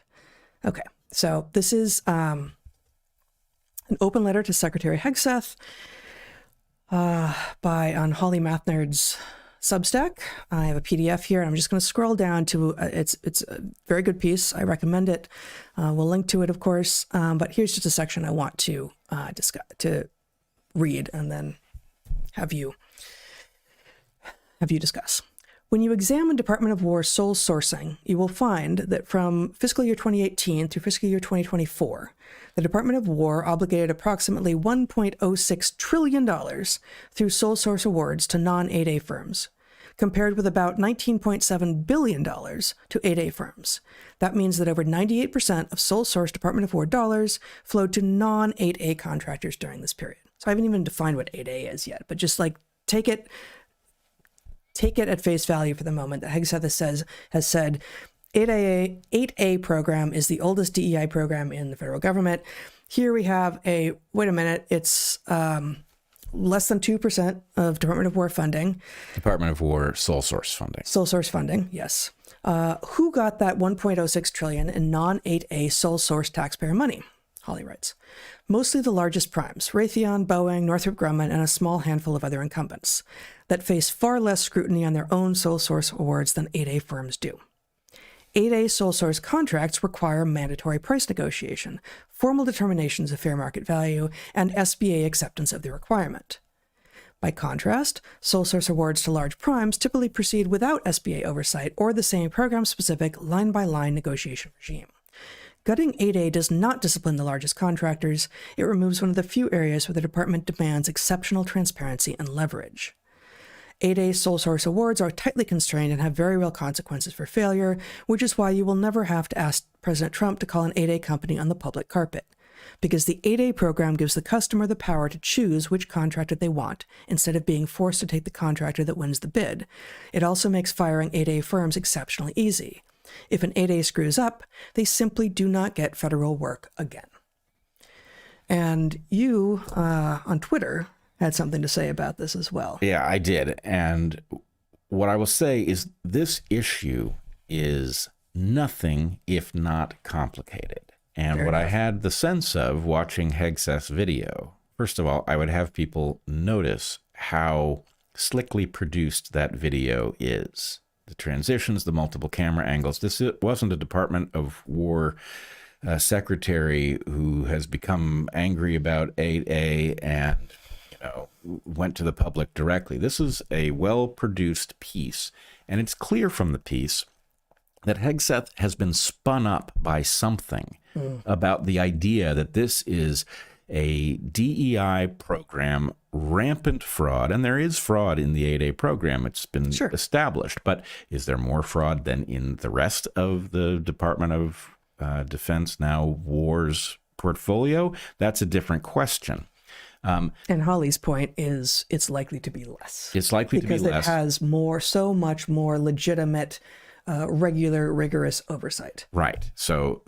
Okay. So this is an open letter to Secretary Hegseth on Holly Mathnard's Substack. I have a PDF here, and I'm just going to scroll down to it's a very good piece. I recommend it. We'll link to it, of course. But here's just a section I want to read, and then have you discuss. When you examine Department of War sole sourcing, you will find that from fiscal year 2018 through fiscal year 2024, the Department of War obligated approximately $1.06 trillion through sole source awards to non-8A firms, compared with about $19.7 billion to 8A firms. That means that over 98% of sole source Department of War dollars flowed to non-8A contractors during this period. So I haven't even defined what 8A is yet, but just like take it at face value for the moment that Hegseth has said 8A program is the oldest DEI program in the federal government. Here we have it's less than 2% of Department of War funding.
Department of War sole source funding.
Sole source funding, yes. Who got that 1.06 trillion in non-8A sole source taxpayer money? Holly writes, mostly the largest primes, Raytheon, Boeing, Northrop Grumman, and a small handful of other incumbents that face far less scrutiny on their own sole source awards than 8A firms do. 8A sole source contracts require mandatory price negotiation, formal determinations of fair market value, and SBA acceptance of the requirement. By contrast, sole source awards to large primes typically proceed without SBA oversight or the same program-specific line-by-line negotiation regime. Gutting 8A does not discipline the largest contractors. It removes one of the few areas where the department demands exceptional transparency and leverage. 8A sole source awards are tightly constrained and have very real consequences for failure, which is why you will never have to ask President Trump to call an 8A company on the public carpet. Because the 8A program gives the customer the power to choose which contractor they want, instead of being forced to take the contractor that wins the bid. It also makes firing 8A firms exceptionally easy. If an 8A screws up, they simply do not get federal work again. And you, on Twitter, had something to say about this as well.
Yeah, I did. And what I will say is this issue is nothing if not complicated. And what I had the sense of watching Hegseth's video, first of all, I would have people notice how slickly produced that video is. The transitions, the multiple camera angles. This wasn't a Department of War secretary who has become angry about 8A and went to the public directly. This is a well-produced piece, and it's clear from the piece that Hegseth has been spun up by something about the idea that this is a DEI program, rampant fraud, and there is fraud in the 8A program. It's been established, but is there more fraud than in the rest of the Department of Defense, now War's portfolio? That's a different question.
And Holly's point is it's likely to be less.
It's likely to be less.
Because it has so much more legitimate, regular, rigorous oversight.
Right. So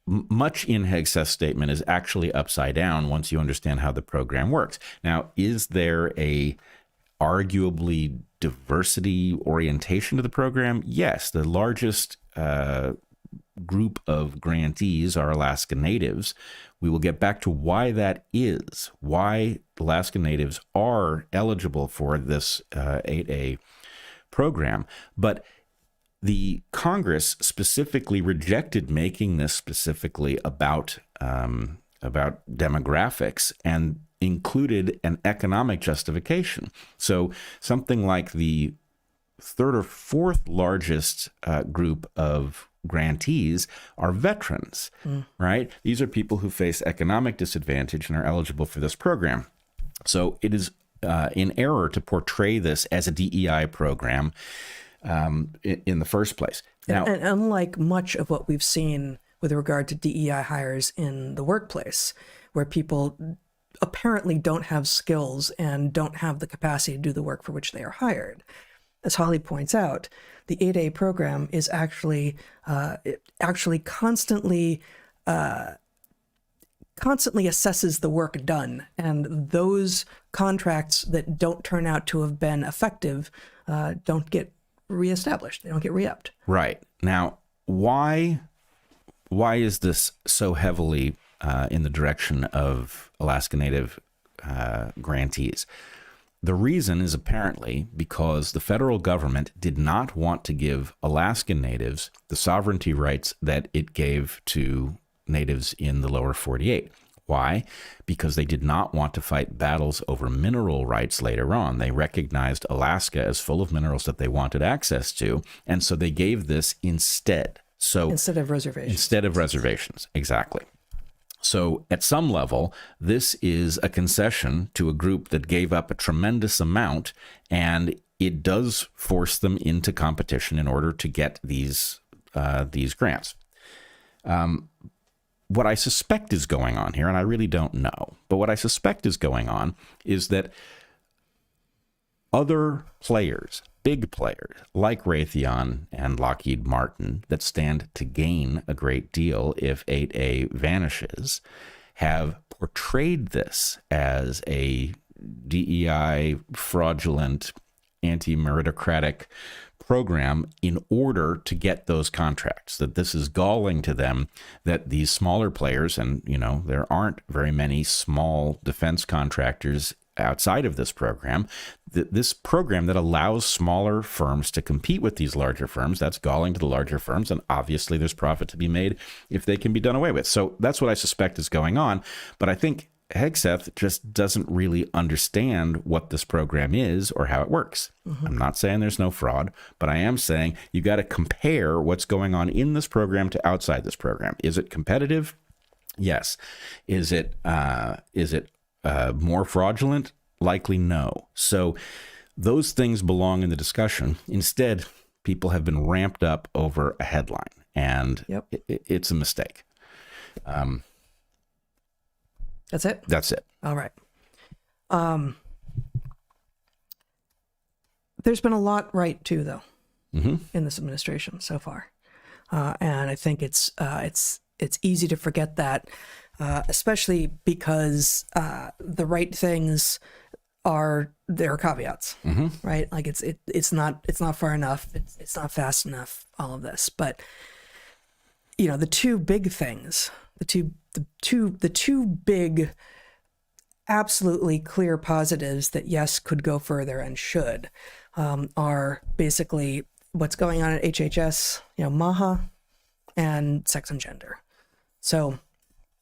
much in Hegseth's statement is actually upside down once you understand how the program works. Now, is there a arguably diversity orientation to the program? Yes. The largest group of grantees are Alaska Natives. We will get back to why that is, why Alaska Natives are eligible for this 8A program. But the Congress specifically rejected making this specifically about demographics and included an economic justification. So something like the third or fourth largest group of grantees are veterans, right? These are people who face economic disadvantage and are eligible for this program. So it is in error to portray this as a DEI program in the first place. Now,
and unlike much of what we've seen with regard to DEI hires in the workplace, where people apparently don't have skills and don't have the capacity to do the work for which they are hired, as Holly points out, the 8A program is actually constantly assesses the work done, and those contracts that don't turn out to have been effective don't get reestablished. They don't get re-upped.
Right. Now, why is this so heavily in the direction of Alaska Native grantees? The reason is apparently because the federal government did not want to give Alaskan Natives the sovereignty rights that it gave to natives in the lower 48. Why? Because they did not want to fight battles over mineral rights later on. They recognized Alaska as full of minerals that they wanted access to, and so they gave this instead. So
instead of reservations.
Instead of reservations, exactly. So at some level, this is a concession to a group that gave up a tremendous amount, and it does force them into competition in order to get these grants. what I suspect is going on here, and I really don't know, but what I suspect is going on is that other players, big players like Raytheon and Lockheed Martin that stand to gain a great deal if 8A vanishes, have portrayed this as a DEI fraudulent, anti-meritocratic program in order to get those contracts, that this is galling to them, that these smaller players, and there aren't very many small defense contractors outside of this program, this program that allows smaller firms to compete with these larger firms, that's galling to the larger firms, and obviously there's profit to be made if they can be done away with. So that's what I suspect is going on. But I think Hegseth just doesn't really understand what this program is or how it works. I'm not saying there's no fraud, but I am saying you got to compare what's going on in this program to outside this program. Is it competitive? Yes. Is it more fraudulent? Likely no. So those things belong in the discussion. Instead, people have been ramped up over a headline, and it's a mistake.
That's it?
That's it.
All right. There's been a lot right, too, though, in this administration so far. And I think it's easy to forget that, especially because the right things there are caveats, right? Like it's not far enough. It's not fast enough, all of this. But, the two big things, the two big, absolutely clear positives that yes could go further and should are basically what's going on at HHS, MAHA, and sex and gender. So,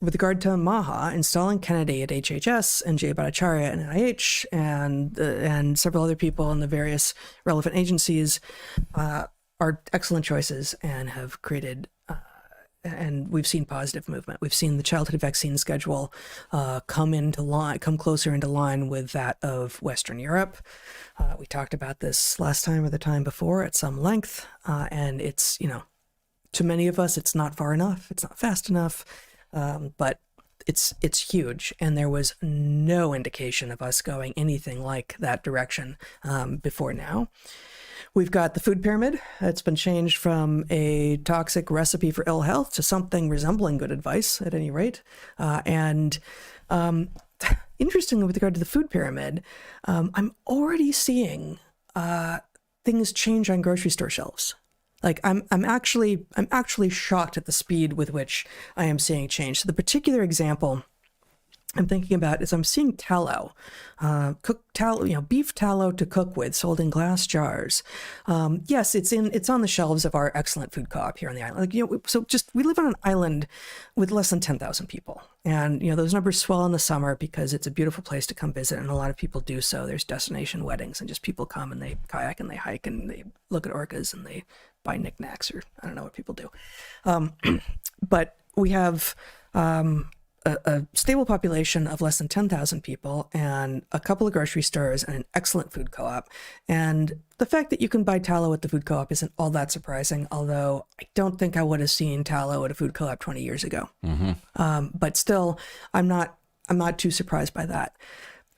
with regard to MAHA, installing Kennedy at HHS and Jay Bhattacharya at NIH and several other people in the various relevant agencies are excellent choices and have created. And we've seen positive movement. We've seen the childhood vaccine schedule come closer into line with that of Western Europe. We talked about this last time or the time before at some length, and it's to many of us, it's not far enough. It's not fast enough, but it's huge. And there was no indication of us going anything like that direction before now. We've got the food pyramid. It's been changed from a toxic recipe for ill health to something resembling good advice, at any rate. Interestingly, with regard to the food pyramid, I'm already seeing things change on grocery store shelves. Like I'm actually shocked at the speed with which I am seeing change. So the particular example I'm thinking about is I'm seeing tallow, cooked tallow, beef tallow to cook with, sold in glass jars. Yes, it's on the shelves of our excellent food co-op here on the island. We live on an island with less than 10,000 people, and those numbers swell in the summer because it's a beautiful place to come visit, and a lot of people do so. There's destination weddings, and just people come and they kayak and they hike and they look at orcas and they buy knickknacks, or I don't know what people do. But we have a stable population of less than 10,000 people and a couple of grocery stores and an excellent food co-op. And the fact that you can buy tallow at the food co-op isn't all that surprising, although I don't think I would have seen tallow at a food co-op 20 years ago. But still, I'm not too surprised by that.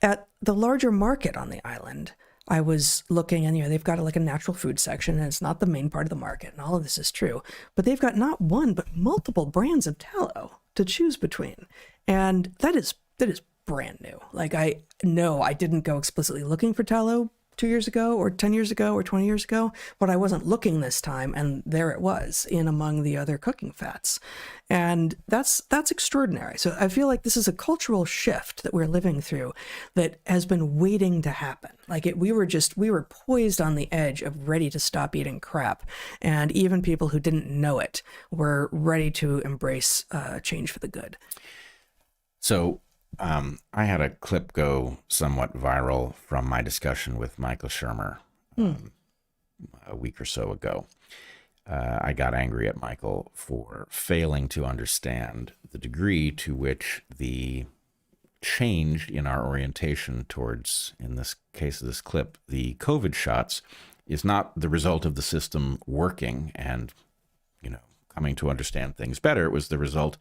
At the larger market on the island, I was looking, and they've got a natural food section, and it's not the main part of the market, and all of this is true. But they've got not one, but multiple brands of tallow to choose between, and that is brand new. Like, I know I didn't go explicitly looking for tallow 2 years ago or 10 years ago or 20 years ago, but I wasn't looking this time, and there it was in among the other cooking fats. And that's extraordinary. So I feel like this is a cultural shift that we're living through that has been waiting to happen. Like we were poised on the edge of ready to stop eating crap. And even people who didn't know it were ready to embrace change for the good.
So I had a clip go somewhat viral from my discussion with Michael Shermer a week or so ago. I got angry at Michael for failing to understand the degree to which the change in our orientation towards, in this case of this clip, the COVID shots is not the result of the system working and, coming to understand things better. It was the result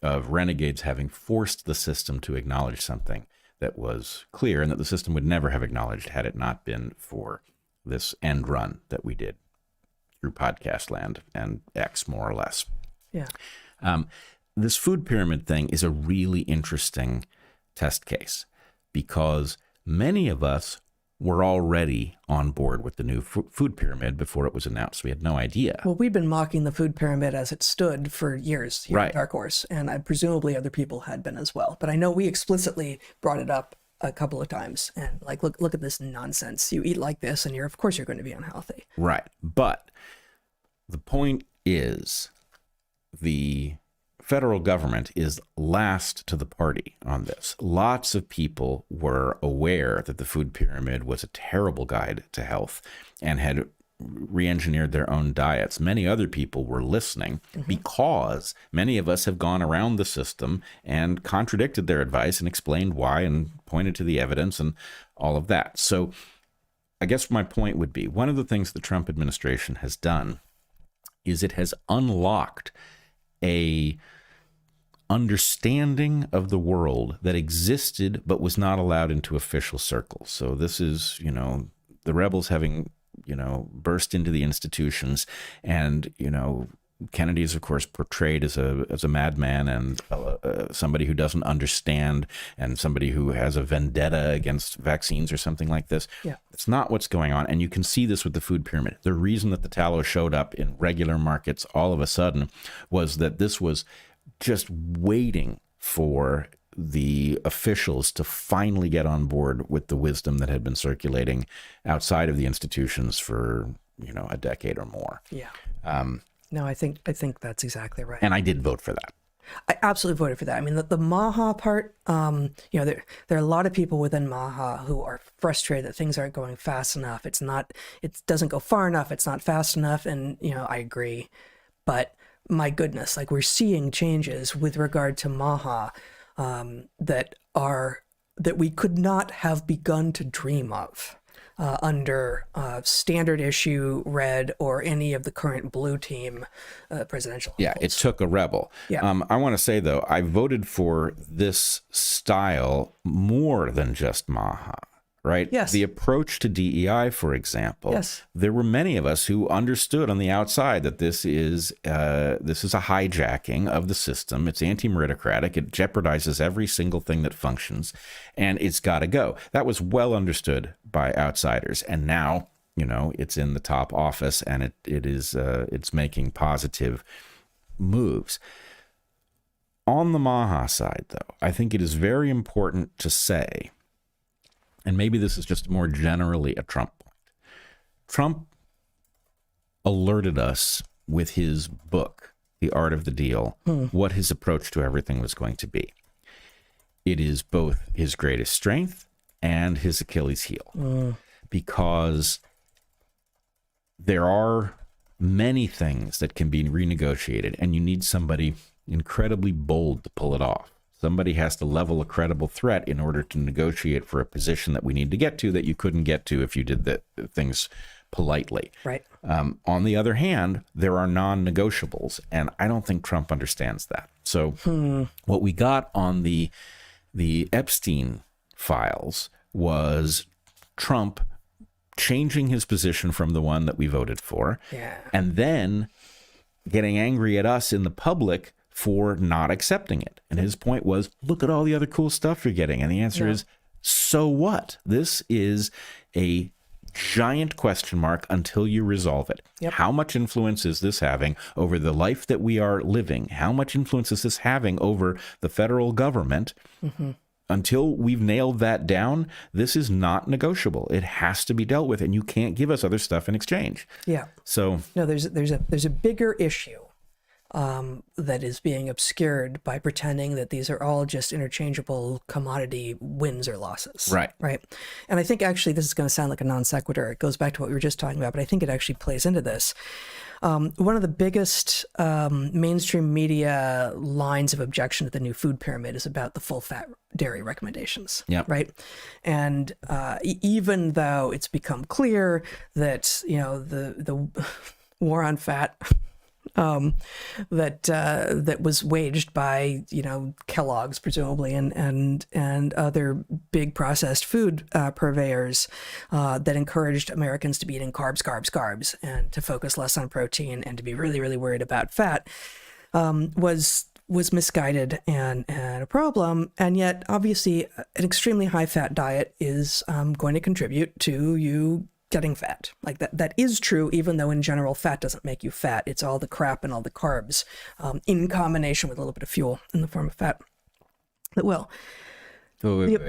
of renegades having forced the system to acknowledge something that was clear and that the system would never have acknowledged had it not been for this end run that we did through podcast land and X, more or less.
Yeah.
This food pyramid thing is a really interesting test case because many of us were already on board with the new food pyramid before it was announced. We had no idea.
Well, we've been mocking the food pyramid as it stood for years here at Dark Horse, and presumably other people had been as well. But I know we explicitly brought it up a couple of times, and like, look at this nonsense. You eat like this, and of course you're going to be unhealthy.
Right. But the point is, the federal government is last to the party on this. Lots of people were aware that the food pyramid was a terrible guide to health and had re-engineered their own diets. Many other people were listening because many of us have gone around the system and contradicted their advice and explained why and pointed to the evidence and all of that. So I guess my point would be, one of the things the Trump administration has done is it has unlocked a understanding of the world that existed but was not allowed into official circles. So this is, the rebels having, burst into the institutions, and, Kennedy is, of course, portrayed as a madman and somebody who doesn't understand and somebody who has a vendetta against vaccines or something like this.
Yeah.
It's not what's going on. And you can see this with the food pyramid. The reason that the tallow showed up in regular markets all of a sudden was that this was just waiting for the officials to finally get on board with the wisdom that had been circulating outside of the institutions for, a decade or more.
Yeah. No, I think that's exactly right.
And I did vote for that.
I absolutely voted for that. I mean, the MAHA part, there are a lot of people within MAHA who are frustrated that things aren't going fast enough. It doesn't go far enough. It's not fast enough. And, I agree. But my goodness, like, we're seeing changes with regard to MAHA that we could not have begun to dream of under standard issue red or any of the current blue team presidential.
Yeah, it took a rebel.
Yeah.
I want to say, though, I voted for this style more than just MAHA. Right?
Yes.
The approach to DEI, for example.
Yes.
There were many of us who understood on the outside that this is a hijacking of the system. It's anti-meritocratic. It jeopardizes every single thing that functions, and it's got to go. That was well understood by outsiders, and now it's in the top office, and it's making positive moves. On the MAHA side, though, I think it is very important to say, and maybe this is just more generally a Trump point. Trump alerted us with his book, The Art of the Deal, what his approach to everything was going to be. It is both his greatest strength and his Achilles heel, because there are many things that can be renegotiated, and you need somebody incredibly bold to pull it off. Somebody has to level a credible threat in order to negotiate for a position that we need to get to that you couldn't get to if you did the things politely.
Right.
On the other hand, there are non-negotiables, and I don't think Trump understands that. So what we got on the Epstein files was Trump changing his position from the one that we voted for, and then getting angry at us in the public for not accepting it. And his point was, look at all the other cool stuff you're getting. And the answer is, so what? This is a giant question mark until you resolve it.
Yep.
How much influence is this having over the life that we are living? How much influence is this having over the federal government? Until we've nailed that down, this is not negotiable. It has to be dealt with, and you can't give us other stuff in exchange.
Yeah.
So
no, there's a bigger issue that is being obscured by pretending that these are all just interchangeable commodity wins or losses.
Right.
Right. And I think actually this is going to sound like a non sequitur. It goes back to what we were just talking about, but I think it actually plays into this. One of the biggest mainstream media lines of objection to the new food pyramid is about the full fat dairy recommendations.
Yep.
Right. And even though it's become clear that, the war on fat that was waged by Kellogg's presumably and other big processed food purveyors that encouraged Americans to be eating carbs, and to focus less on protein and to be really, really worried about fat was misguided and a problem. And yet, obviously, an extremely high fat diet is going to contribute to you getting fat. Like that is true, even though in general, fat doesn't make you fat. It's all the crap and all the carbs in combination with a little bit of fuel in the form of fat that will.
Wait.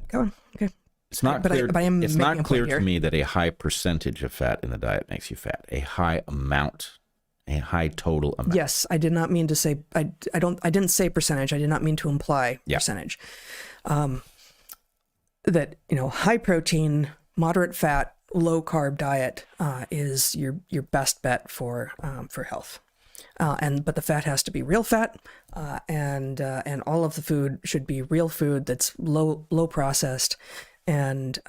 Go on. Okay.
It's not clear. It's not clear to me that a high percentage of fat in the diet makes you fat. A high amount, a high total amount.
Yes, I did not mean to say. I didn't say percentage. I did not mean to imply percentage. That high protein, moderate fat, low carb diet is your best bet for health. But the fat has to be real fat, and all of the food should be real food that's low processed. And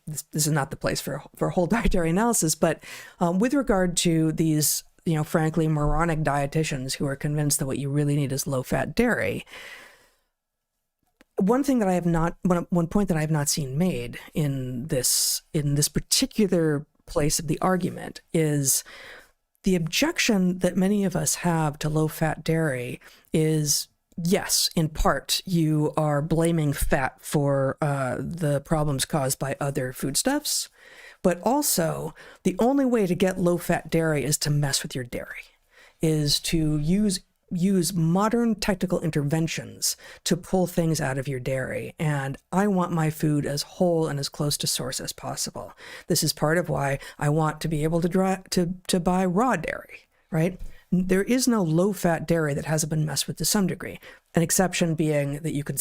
this is not the place for a whole dietary analysis, but with regard to these frankly moronic dietitians who are convinced that what you really need is low fat dairy. One point that I have not seen made in this particular place of the argument is the objection that many of us have to low fat dairy is, yes, in part, you are blaming fat for the problems caused by other foodstuffs, but also the only way to get low fat dairy is to mess with your dairy, is to use modern technical interventions to pull things out of your dairy. And I want my food as whole and as close to source as possible. This is part of why I want to be able to buy raw dairy, right? There is no low-fat dairy that hasn't been messed with to some degree. An exception being that you can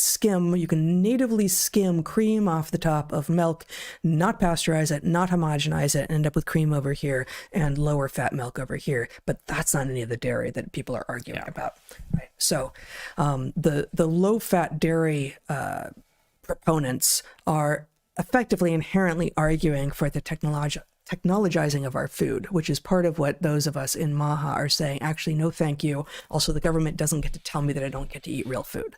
natively skim cream off the top of milk, not pasteurize it, not homogenize it, and end up with cream over here and lower fat milk over here. But that's not any of the dairy that people are arguing about. Right? So the low-fat dairy proponents are effectively inherently arguing for the technologizing of our food, which is part of what those of us in MAHA are saying, actually, no, thank you. Also, the government doesn't get to tell me that I don't get to eat real food.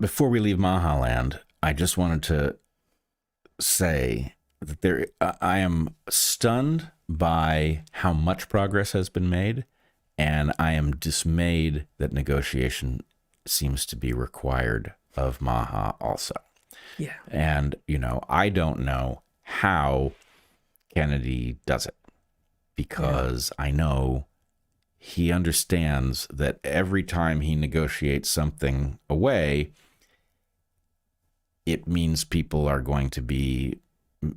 Before we leave MAHA land, I just wanted to say that I am stunned by how much progress has been made, and I am dismayed that negotiation seems to be required of MAHA also.
Yeah.
And, I don't know how Kennedy does it, because I know he understands that every time he negotiates something away, it means people are going to be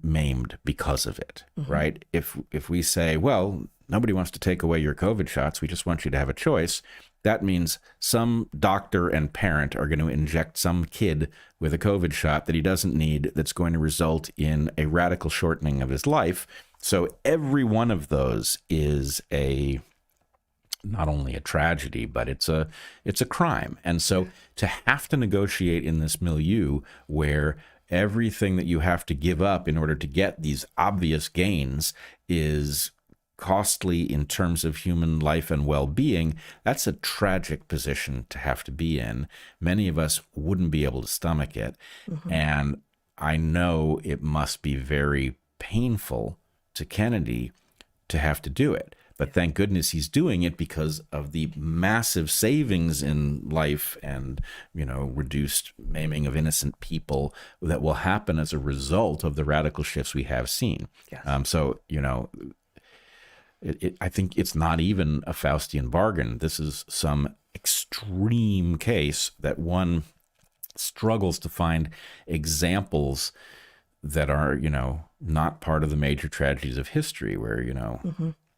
maimed because of it, right? If we say, well, nobody wants to take away your COVID shots, we just want you to have a choice, that means some doctor and parent are going to inject some kid with a COVID shot that he doesn't need, that's going to result in a radical shortening of his life. So every one of those is not only a tragedy, but it's a crime. And so to have to negotiate in this milieu where everything that you have to give up in order to get these obvious gains is costly in terms of human life and well-being, that's a tragic position to have to be in. Many of us wouldn't be able to stomach it. And I know it must be very painful to Kennedy to have to do it. But thank goodness he's doing it because of the massive savings in life and, reduced maiming of innocent people that will happen as a result of the radical shifts we have seen.
Yes.
I think it's not even a Faustian bargain. This is some extreme case that one struggles to find examples that are, not part of the major tragedies of history where,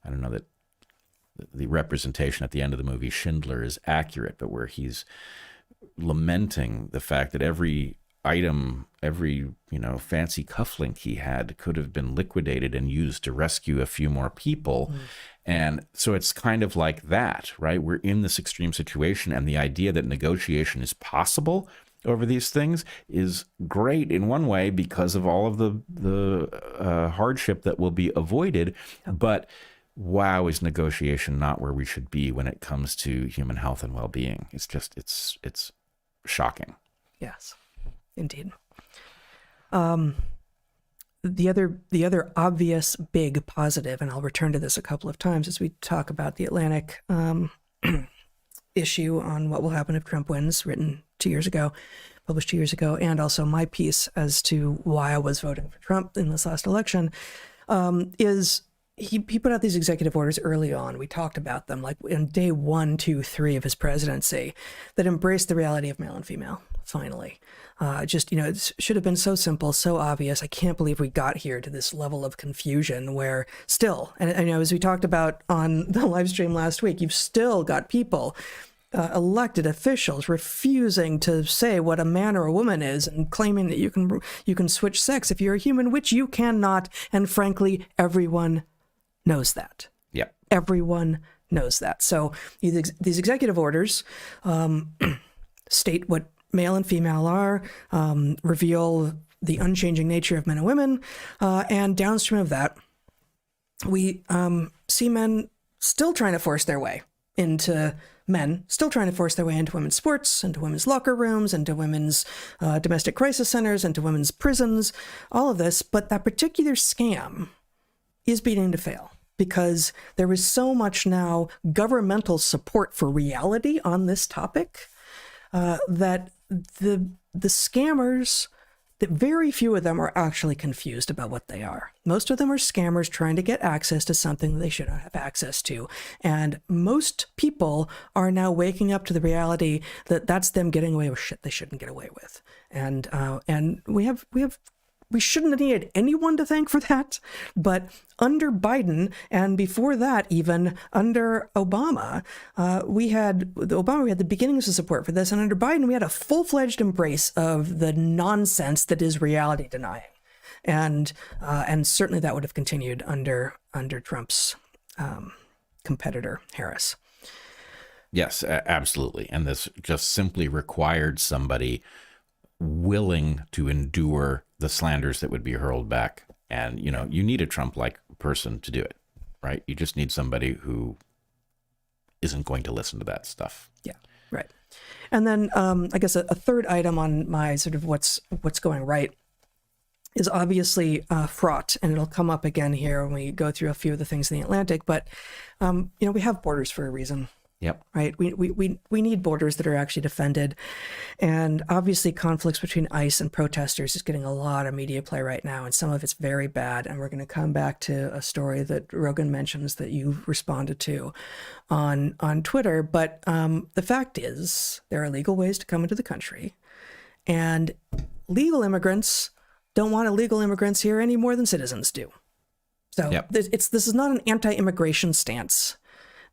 I don't know that the representation at the end of the movie Schindler is accurate, but where he's lamenting the fact that every item, every, fancy cufflink he had could have been liquidated and used to rescue a few more people. And so it's kind of like that, right? We're in this extreme situation, and the idea that negotiation is possible over these things is great in one way because of all of the hardship that will be avoided. But wow, is negotiation not where we should be when it comes to human health and well-being? It's just, it's shocking.
Yes, indeed. The other obvious big positive, and I'll return to this a couple of times as we talk about the Atlantic issue on what will happen if Trump wins, written 2 years ago, published 2 years ago, and also my piece as to why I was voting for Trump in this last election, is he put out these executive orders early on. We talked about them like in day 1, 2, 3 of his presidency that embraced the reality of male and female, finally. Just, it should have been so simple, so obvious. I can't believe we got here to this level of confusion where still, and as we talked about on the live stream last week, you've still got people, elected officials, refusing to say what a man or a woman is and claiming that you can switch sex if you're a human, which you cannot. And frankly, everyone knows that.
Yep.
Everyone knows that. So these executive orders state what male and female are, reveal the unchanging nature of men and women, and downstream of that, we see men still trying to force their way into women's sports, into women's locker rooms, into women's domestic crisis centers, into women's prisons, all of this. But that particular scam is beginning to fail because there is so much now governmental support for reality on this topic that the scammers, that very few of them are actually confused about what they are. Most of them are scammers trying to get access to something they should not have access to. And most people are now waking up to the reality that that's them getting away with shit they shouldn't get away with. And we shouldn't have needed anyone to thank for that, but under Biden, and before that, even under Obama, we had the beginnings of support for this, and under Biden, we had a full-fledged embrace of the nonsense that is reality denying, and certainly that would have continued under Trump's competitor Harris.
Yes, absolutely, and this just simply required somebody willing to endure the slanders that would be hurled back. And, you need a Trump-like person to do it, right? You just need somebody who isn't going to listen to that stuff.
Yeah, right. And then I guess a third item on my sort of what's going right is obviously fraught, and it'll come up again here when we go through a few of the things in the Atlantic. But, we have borders for a reason.
Yep.
Right. We need borders that are actually defended. And obviously conflicts between ICE and protesters is getting a lot of media play right now. And some of it's very bad. And we're going to come back to a story that Rogan mentions that you responded to on Twitter. But the fact is there are legal ways to come into the country. And legal immigrants don't want illegal immigrants here any more than citizens do. So
yep.
This is not an anti-immigration stance.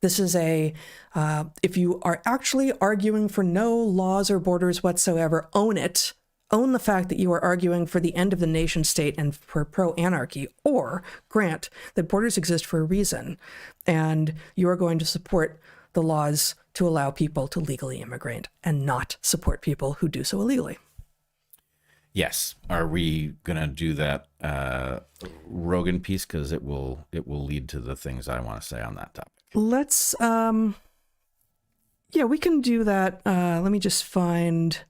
This is if you are actually arguing for no laws or borders whatsoever, own it. Own the fact that you are arguing for the end of the nation state and for pro-anarchy, or grant that borders exist for a reason, and you are going to support the laws to allow people to legally immigrate and not support people who do so illegally.
Yes. Are we going to do that Rogan piece? Because it will lead to the things I want to say on that topic.
Let's, we can do that. Let me just find,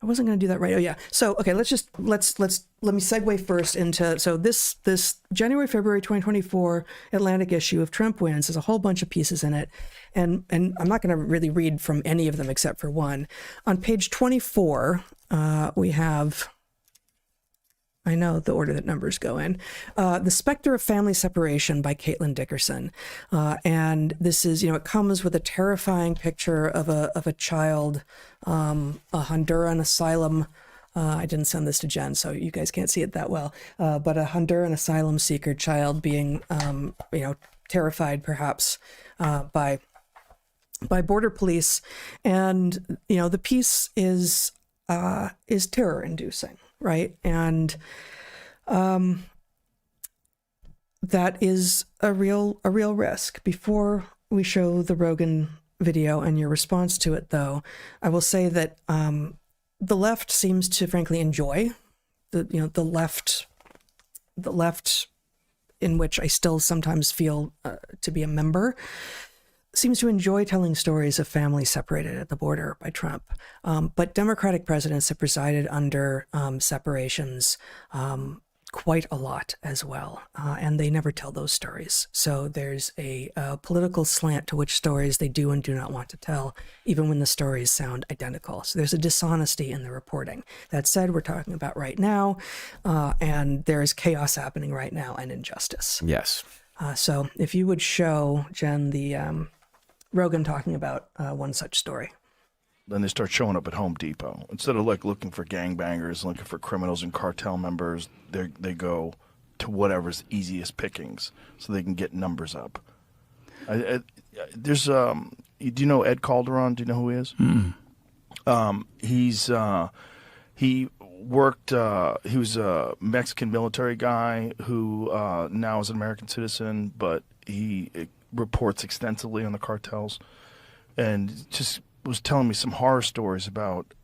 I wasn't going to do that right. Oh yeah. So, okay, let me segue first into, so this January, February 2024 Atlantic issue of Trump Wins, there's a whole bunch of pieces in it. And I'm not going to really read from any of them except for one. On page 24, we have, I know the order that numbers go in. The Specter of Family Separation by Caitlin Dickerson. And this is, it comes with a terrifying picture of a child, a Honduran asylum. I didn't send this to Jen, so you guys can't see it that well. But a Honduran asylum seeker child being, terrified perhaps by border police. And, the piece is terror inducing. Right. And that is a real risk. Before we show the Rogan video and your response to it, though, I will say that the left seems to frankly enjoy the left in which I still sometimes feel to be a member, seems to enjoy telling stories of families separated at the border by Trump. But Democratic presidents have presided under separations quite a lot as well, and they never tell those stories. So there's a political slant to which stories they do and do not want to tell, even when the stories sound identical. So there's a dishonesty in the reporting. That said, we're talking about right now, and there is chaos happening right now and injustice.
Yes.
So if you would show, Jen, the Rogan talking about one such story.
Then they start showing up at Home Depot. Instead of like looking for gangbangers, looking for criminals and cartel members, they go to whatever's easiest pickings so they can get numbers up. There's do you know Ed Calderon? Do you know who he is? He worked. He was a Mexican military guy who now is an American citizen, but he reports extensively on the cartels, and just was telling me some horror stories about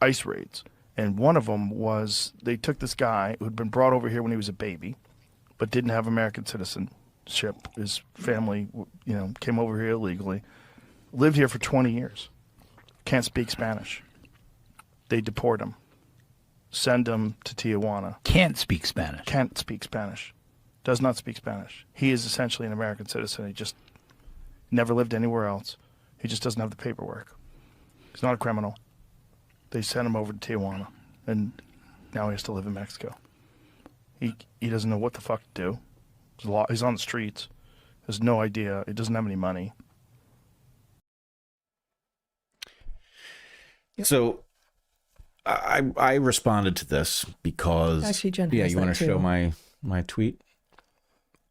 ICE raids. And one of them was they took this guy who had been brought over here when he was a baby, but didn't have American citizenship. His family, came over here illegally, lived here for 20 years, can't speak Spanish. They deport him, send him to Tijuana.
Can't speak Spanish.
Can't speak Spanish. Does not speak Spanish. He is essentially an American citizen. He just never lived anywhere else. He just doesn't have the paperwork. He's not a criminal. They sent him over to Tijuana, and now he has to live in Mexico. He doesn't know what the fuck to do. He's on the streets. Has no idea. He doesn't have any money.
So I responded to this because
Actually, Jen
you
has
want
that
to show
too.
my tweet?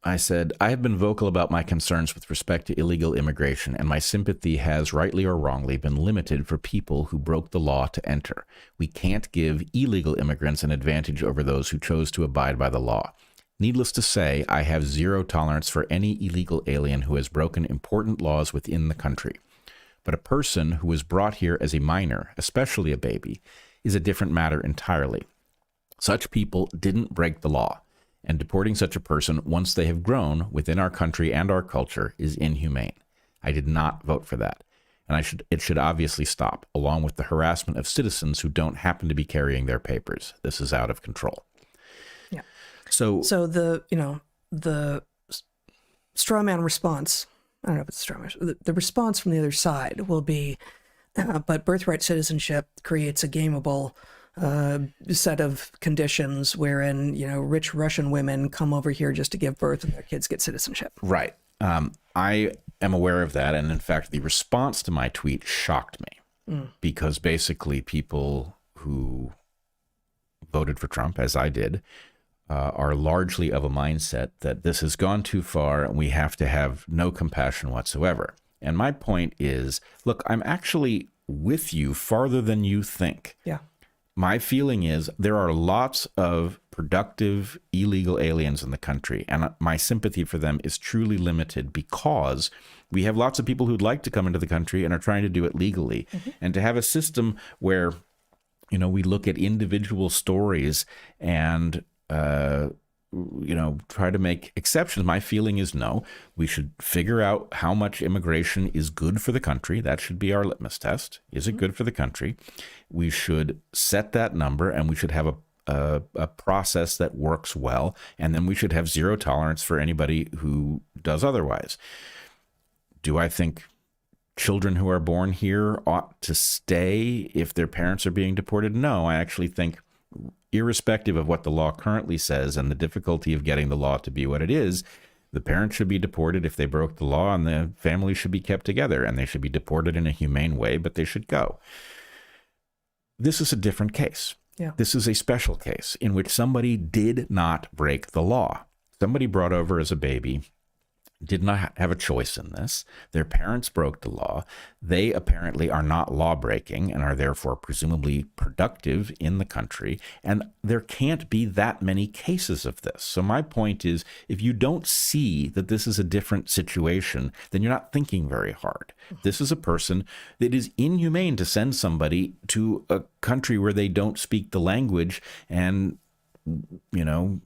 I said, I have been vocal about my concerns with respect to illegal immigration, and my sympathy has, rightly or wrongly, been limited for people who broke the law to enter. We can't give illegal immigrants an advantage over those who chose to abide by the law. Needless to say, I have zero tolerance for any illegal alien who has broken important laws within the country. But a person who was brought here as a minor, especially a baby, is a different matter entirely. Such people didn't break the law, and deporting such a person once they have grown within our country and our culture is inhumane. I did not vote for that, and it should obviously stop, along with the harassment of citizens who don't happen to be carrying their papers. This is out of control.
Yeah.
So
the straw man response, I don't know if it's a straw man, the response from the other side will be, but birthright citizenship creates a gameable set of conditions wherein, rich Russian women come over here just to give birth and their kids get citizenship.
Right. I am aware of that. And in fact, the response to my tweet shocked me because basically people who voted for Trump, as I did, are largely of a mindset that this has gone too far and we have to have no compassion whatsoever. And my point is, look, I'm actually with you farther than you think.
Yeah.
My feeling is there are lots of productive illegal aliens in the country, and my sympathy for them is truly limited because we have lots of people who'd like to come into the country and are trying to do it legally. And to have a system where, we look at individual stories and, try to make exceptions. My feeling is no, we should figure out how much immigration is good for the country. That should be our litmus test. Is it good for the country? We should set that number, and we should have a process that works well. And then we should have zero tolerance for anybody who does otherwise. Do I think children who are born here ought to stay if their parents are being deported? No, I actually think, irrespective of what the law currently says and the difficulty of getting the law to be what it is, the parents should be deported if they broke the law, and the family should be kept together, and they should be deported in a humane way, but they should go. This is a different case.
Yeah.
This is a special case in which somebody did not break the law. Somebody brought over as a baby did not have a choice in this. Their parents broke the law. They apparently are not law-breaking and are therefore presumably productive in the country. And there can't be that many cases of this. So my point is, if you don't see that this is a different situation, then you're not thinking very hard. This is a person that is inhumane to send somebody to a country where they don't speak the language and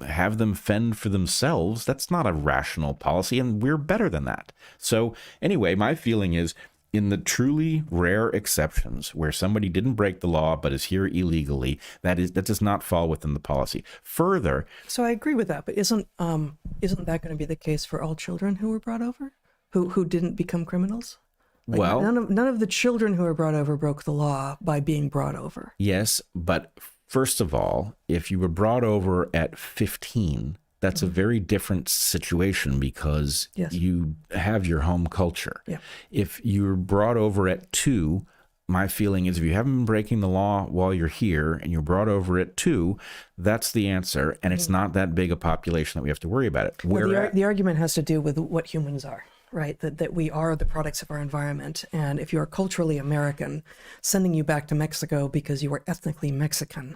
have them fend for themselves. That's not a rational policy, and we're better than that. So anyway, my feeling is, in the truly rare exceptions where somebody didn't break the law but is here illegally, that does not fall within the policy. Further,
So I agree with that, but isn't that going to be the case for all children who were brought over, who didn't become criminals? Like,
well,
none of the children who were brought over broke the law by being brought over.
yes, but first of all, if you were brought over at 15, that's a very different situation because
Yes.
you have your home culture.
Yeah.
If you're brought over at 2, my feeling is if you haven't been breaking the law while you're here and you're brought over at 2, that's the answer. And it's not that big a population that we have to worry about it.
Well, the argument has to do with what humans are, right? That we are the products of our environment. And if you are culturally American, sending you back to Mexico because you are ethnically Mexican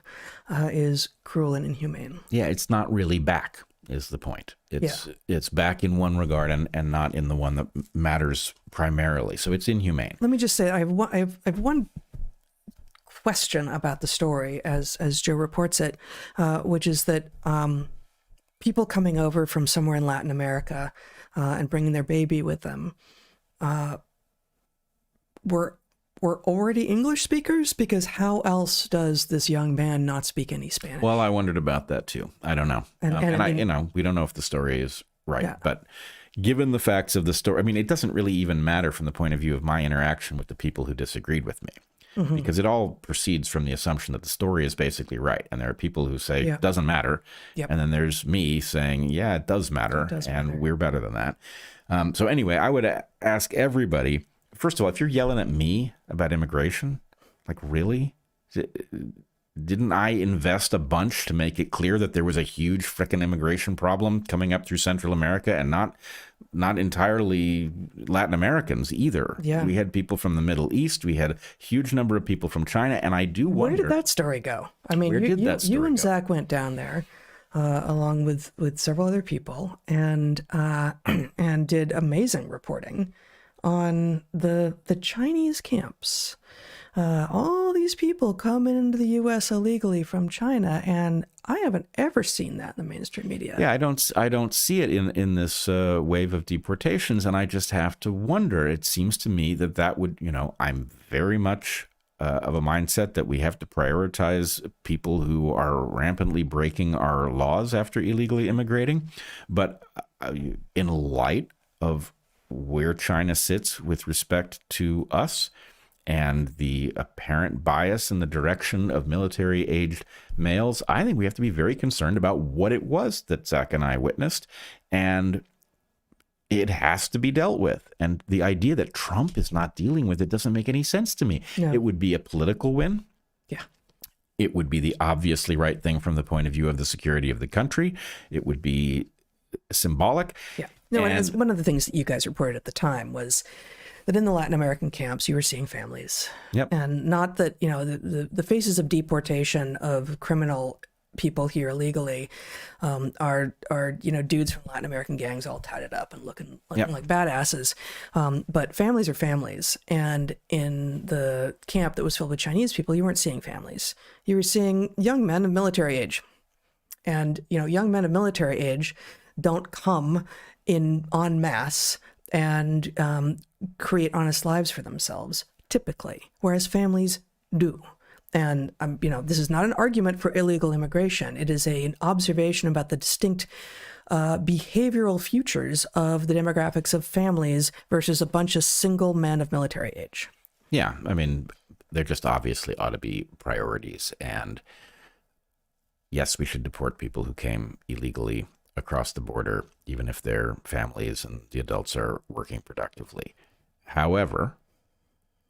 is cruel and inhumane.
Yeah, it's not really back, is the point. It's back in one regard and not in the one that matters primarily. So it's inhumane.
Let me just say, I have one question about the story as Joe reports it, which is that people coming over from somewhere in Latin America and bringing their baby with them were already English speakers, because how else does this young man not speak any Spanish?
Well, I wondered about that too. I don't know. We don't know if the story is right,
Yeah.
but given the facts of the story, I mean, it doesn't really even matter from the point of view of my interaction with the people who disagreed with me. Because it all proceeds from the assumption that the story is basically right. And there are people who say it doesn't matter.
Yep.
And then there's me saying, yeah, it does matter. And we're better than that. So anyway, I would ask everybody, first of all, if you're yelling at me about immigration, like, really? Didn't I invest a bunch to make it clear that there was a huge frickin' immigration problem coming up through Central America, and not entirely Latin Americans either?
Yeah.
We had people from the Middle East. We had a huge number of people from China. And I do wonder,
Where did that story go? I mean,
Where did that story
you and
go?
Zach went down there along with several other people and did amazing reporting on the Chinese camps. All these people coming into the U.S. illegally from China, and I haven't ever seen that in the mainstream media.
Yeah, I don't see it in this wave of deportations, and I just have to wonder. It seems to me that would, I'm very much of a mindset that we have to prioritize people who are rampantly breaking our laws after illegally immigrating. But in light of where China sits with respect to us, and the apparent bias in the direction of military-aged males, I think we have to be very concerned about what it was that Zach and I witnessed, and it has to be dealt with. And the idea that Trump is not dealing with it doesn't make any sense to me.
No.
It would be a political win.
Yeah.
It would be the obviously right thing from the point of view of the security of the country. It would be symbolic.
Yeah. No, and
And-
one of the things that you guys reported at the time was that in the Latin American camps, you were seeing families.
Yep.
And not that, the faces of deportation of criminal people here illegally are dudes from Latin American gangs all tatted up and looking
Yep.
like badasses. But families are families. And in the camp that was filled with Chinese people, you weren't seeing families. You were seeing young men of military age. And, young men of military age don't come in en masse and create honest lives for themselves, typically, whereas families do. And, this is not an argument for illegal immigration. It is an observation about the distinct behavioral futures of the demographics of families versus a bunch of single men of military age.
Yeah, I mean, there just obviously ought to be priorities. And yes, we should deport people who came illegally across the border, even if their families and the adults are working productively. However,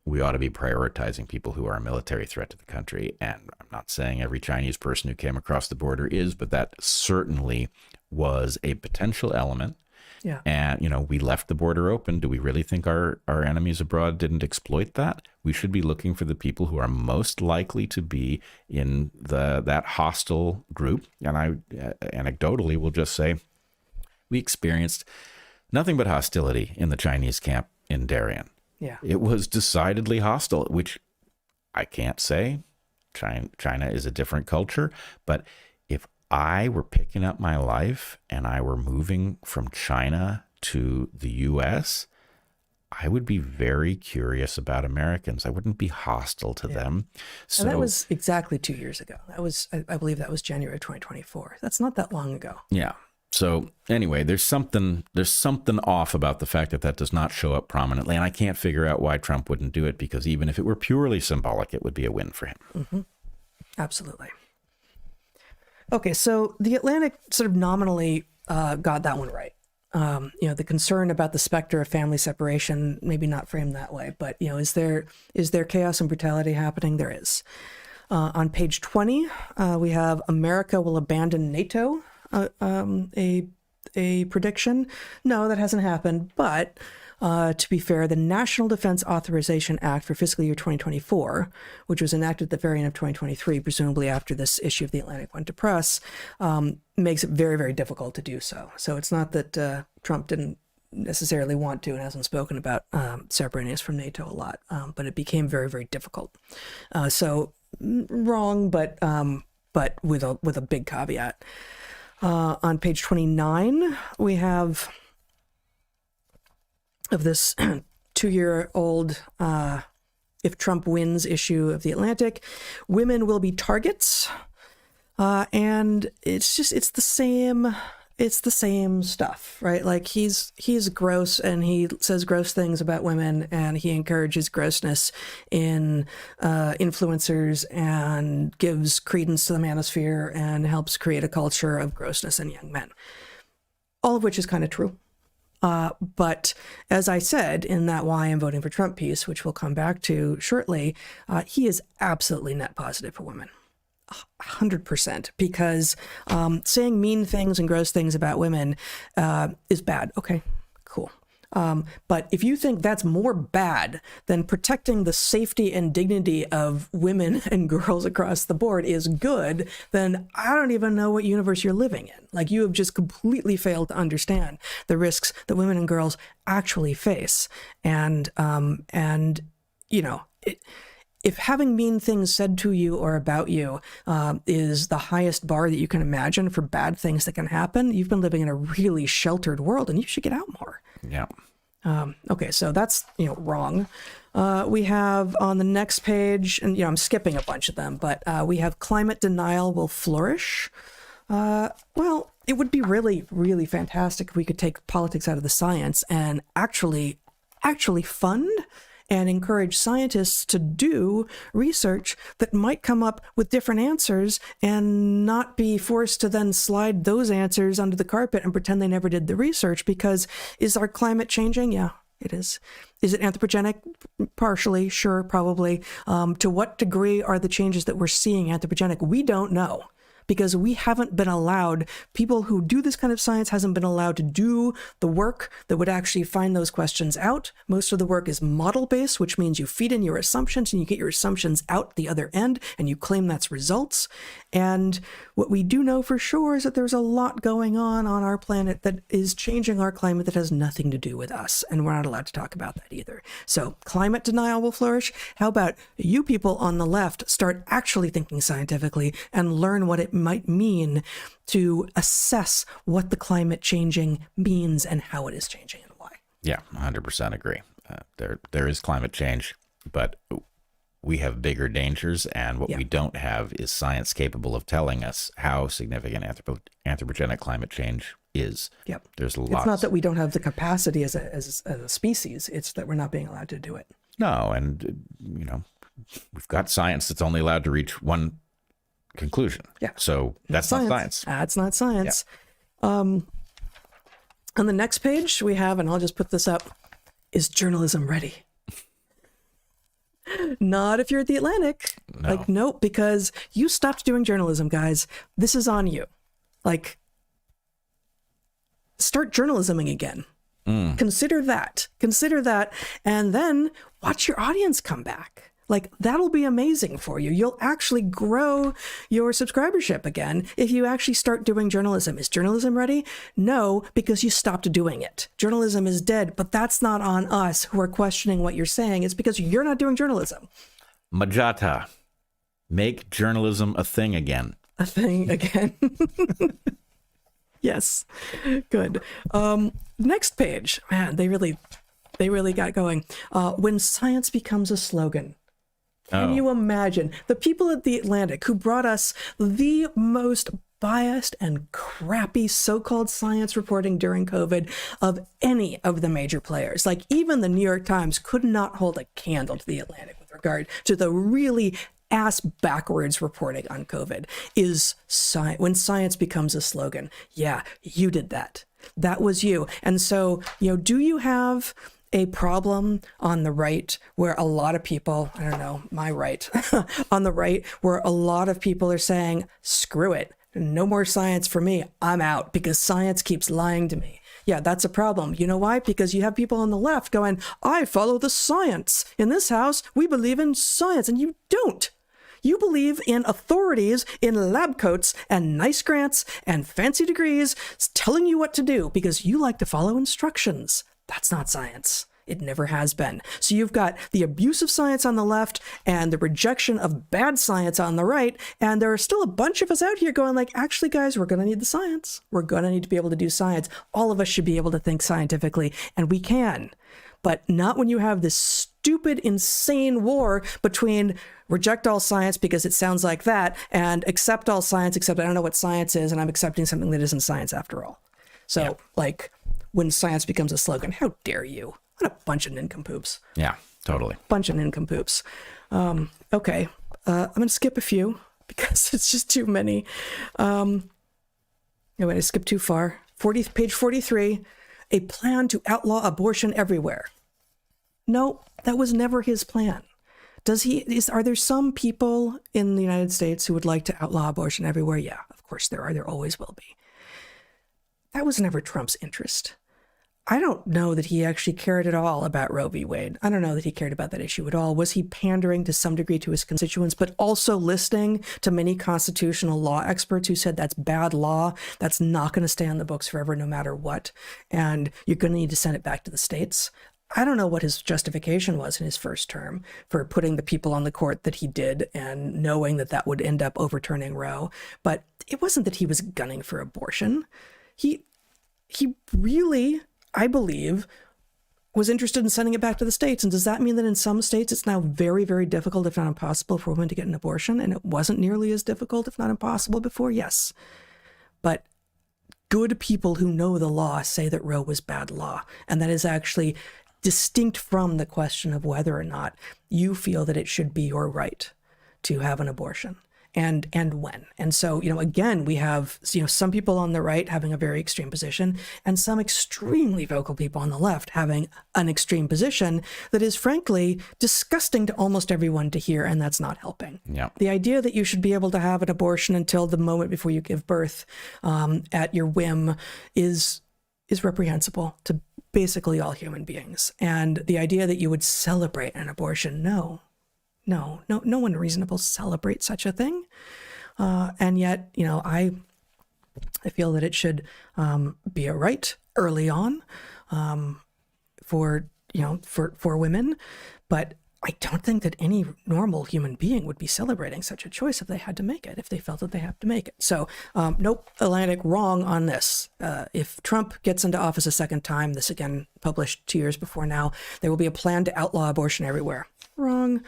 we ought to be prioritizing people who are a military threat to the country. And I'm not saying every Chinese person who came across the border is, but that certainly was a potential element.
Yeah.
And, we left the border open. Do we really think our enemies abroad didn't exploit that? We should be looking for the people who are most likely to be in that hostile group. And I anecdotally will just say we experienced nothing but hostility in the Chinese camp in Darien.
Yeah.
It was decidedly hostile, which I can't say. China is a different culture. But if I were picking up my life and I were moving from China to the US, I would be very curious about Americans. I wouldn't be hostile to them. So
And that was exactly 2 years ago. That was, I believe that was January of 2024. That's not that long ago.
yeah. So anyway, there's something off about the fact that that does not show up prominently. And I can't figure out why Trump wouldn't do it, because even if it were purely symbolic, it would be a win for him.
Mm-hmm. Absolutely. Okay, so the Atlantic sort of nominally got that one right. The concern about the specter of family separation, maybe not framed that way, but, is there chaos and brutality happening? There is. On page 20, we have America will abandon NATO, a prediction. No, that hasn't happened, but to be fair, the National Defense Authorization Act for fiscal year 2024, which was enacted at the very end of 2023, presumably after this issue of The Atlantic went to press, makes it very, very difficult to do so. So it's not that Trump didn't necessarily want to and hasn't spoken about separating us from NATO a lot, but it became very, very difficult. So wrong, but with a big caveat. On page 29, we have of this 2-year-old if Trump wins issue of The Atlantic, women will be targets. And it's the same stuff, right? Like he's gross and he says gross things about women and he encourages grossness in influencers and gives credence to the manosphere and helps create a culture of grossness in young men. All of which is kind of true. But as I said in that Why I'm Voting for Trump piece, which we'll come back to shortly, he is absolutely net positive for women. 100%, because saying mean things and gross things about women is bad. Okay, cool. But if you think that's more bad than protecting the safety and dignity of women and girls across the board is good, then I don't even know what universe you're living in. Like, you have just completely failed to understand the risks that women and girls actually face. And if having mean things said to you or about you is the highest bar that you can imagine for bad things that can happen, you've been living in a really sheltered world and you should get out more.
Yeah.
Okay, so that's, wrong. We have on the next page, and, I'm skipping a bunch of them, but we have climate denial will flourish. Well, it would be really, really fantastic if we could take politics out of the science and actually fund and encourage scientists to do research that might come up with different answers and not be forced to then slide those answers under the carpet and pretend they never did the research. Because is our climate changing? Yeah, it is. Is it anthropogenic? Partially, sure, probably. To what degree are the changes that we're seeing anthropogenic? We don't know. Because we haven't been allowed, people who do this kind of science hasn't been allowed to do the work that would actually find those questions out. Most of the work is model-based, which means you feed in your assumptions and you get your assumptions out the other end and you claim that's results. And what we do know for sure is that there's a lot going on our planet that is changing our climate that has nothing to do with us. And we're not allowed to talk about that either. So climate denial will flourish. How about you people on the left start actually thinking scientifically and learn what it might mean to assess what the climate changing means and how it is changing and why.
Yeah, 100% agree. There is climate change, but we have bigger dangers, and what we don't have is science capable of telling us how significant anthropogenic climate change is.
Yep.
There's lots.
It's not that we don't have the capacity as a species, it's that we're not being allowed to do it.
No, and we've got science that's only allowed to reach one conclusion.
Yeah.
So that's not science.
That's not science. Yeah. On the next page we have, and I'll just put this up, is journalism ready? Not if you're at The Atlantic.
No.
Like, nope, because you stopped doing journalism, guys. This is on you. Like, start journalisming again. Consider that, and then watch your audience come back. Like, that'll be amazing for you. You'll actually grow your subscribership again if you actually start doing journalism. Is journalism ready? No, because you stopped doing it. Journalism is dead, but that's not on us who are questioning what you're saying. It's because you're not doing journalism.
MJATA, make journalism a thing again.
a thing again. Yes, good. Next page, man, they really got going. When science becomes a slogan. Can you imagine the people at the Atlantic who brought us the most biased and crappy so-called science reporting during COVID of any of the major players? Like, even the New York Times could not hold a candle to the Atlantic with regard to the really ass backwards reporting on COVID. Is when science becomes a slogan. Yeah, you did that. That was you. And so, do you have a problem on the right where a lot of people, I don't know, my right, on the right, where a lot of people are saying, screw it, no more science for me, I'm out because science keeps lying to me? Yeah, that's a problem. You know why? Because you have people on the left going, I follow the science. In this house, we believe in science, and you don't. You believe in authorities in lab coats and nice grants and fancy degrees telling you what to do because you like to follow instructions. That's not science. It never has been. So you've got the abuse of science on the left and the rejection of bad science on the right. And there are still a bunch of us out here going like, actually, guys, we're going to need the science. We're going to need to be able to do science. All of us should be able to think scientifically, and we can. But not when you have this stupid, insane war between reject all science because it sounds like that and accept all science, except I don't know what science is, and I'm accepting something that isn't science after all. So, like, when science becomes a slogan, how dare you? What a bunch of nincompoops.
Yeah, totally.
Bunch of nincompoops. Okay, I'm going to skip a few because it's just too many. No, wait, I skipped too far. Page 43, a plan to outlaw abortion everywhere. No, that was never his plan. Are there some people in the United States who would like to outlaw abortion everywhere? Yeah, of course there are. There always will be. That was never Trump's interest. I don't know that he actually cared at all about Roe v. Wade. I don't know that he cared about that issue at all. Was he pandering to some degree to his constituents, but also listening to many constitutional law experts who said that's bad law, that's not going to stay on the books forever no matter what, and you're going to need to send it back to the states? I don't know what his justification was in his first term for putting the people on the court that he did and knowing that that would end up overturning Roe, but it wasn't that he was gunning for abortion. He really, I believe, was interested in sending it back to the states. And does that mean that in some states it's now very, very difficult, if not impossible, for women to get an abortion? And it wasn't nearly as difficult, if not impossible, before? Yes. But good people who know the law say that Roe was bad law. And that is actually distinct from the question of whether or not you feel that it should be your right to have an abortion. And when. And so, again, we have, some people on the right having a very extreme position and some extremely vocal people on the left having an extreme position that is, frankly, disgusting to almost everyone to hear, and that's not helping.
Yeah.
The idea that you should be able to have an abortion until the moment before you give birth at your whim is reprehensible to basically all human beings. And the idea that you would celebrate an abortion, no one reasonable celebrates such a thing. And yet, I feel that it should be a right early on for women. But I don't think that any normal human being would be celebrating such a choice if they had to make it, if they felt that they have to make it. So, nope, Atlantic, wrong on this. If Trump gets into office a second time, this again published 2 years before now, there will be a plan to outlaw abortion everywhere. Wrong.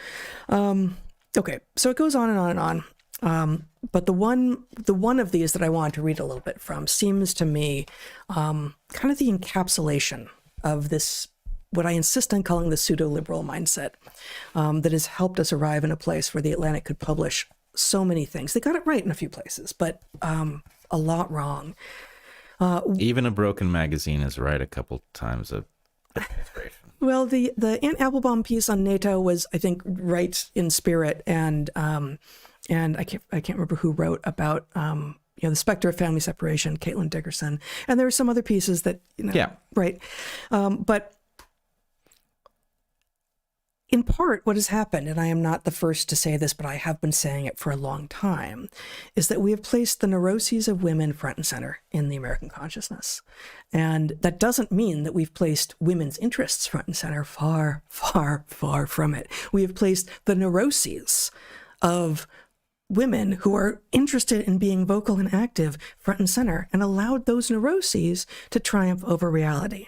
Okay, so it goes on and on and on. But the one of these that I wanted to read a little bit from seems to me kind of the encapsulation of this, what I insist on calling the pseudo-liberal mindset that has helped us arrive in a place where the Atlantic could publish so many things. They got it right in a few places, but a lot wrong.
Even a broken magazine is right a couple times of administration.
Well, the Aunt Applebaum piece on NATO was, I think, right in spirit, and I can't remember who wrote about the specter of family separation, Caitlin Dickerson, and there were some other pieces that right, but in part, what has happened, and I am not the first to say this, but I have been saying it for a long time, is that we have placed the neuroses of women front and center in the American consciousness. And that doesn't mean that we've placed women's interests front and center. Far, far, far from it. We have placed the neuroses of women who are interested in being vocal and active front and center, and allowed those neuroses to triumph over reality.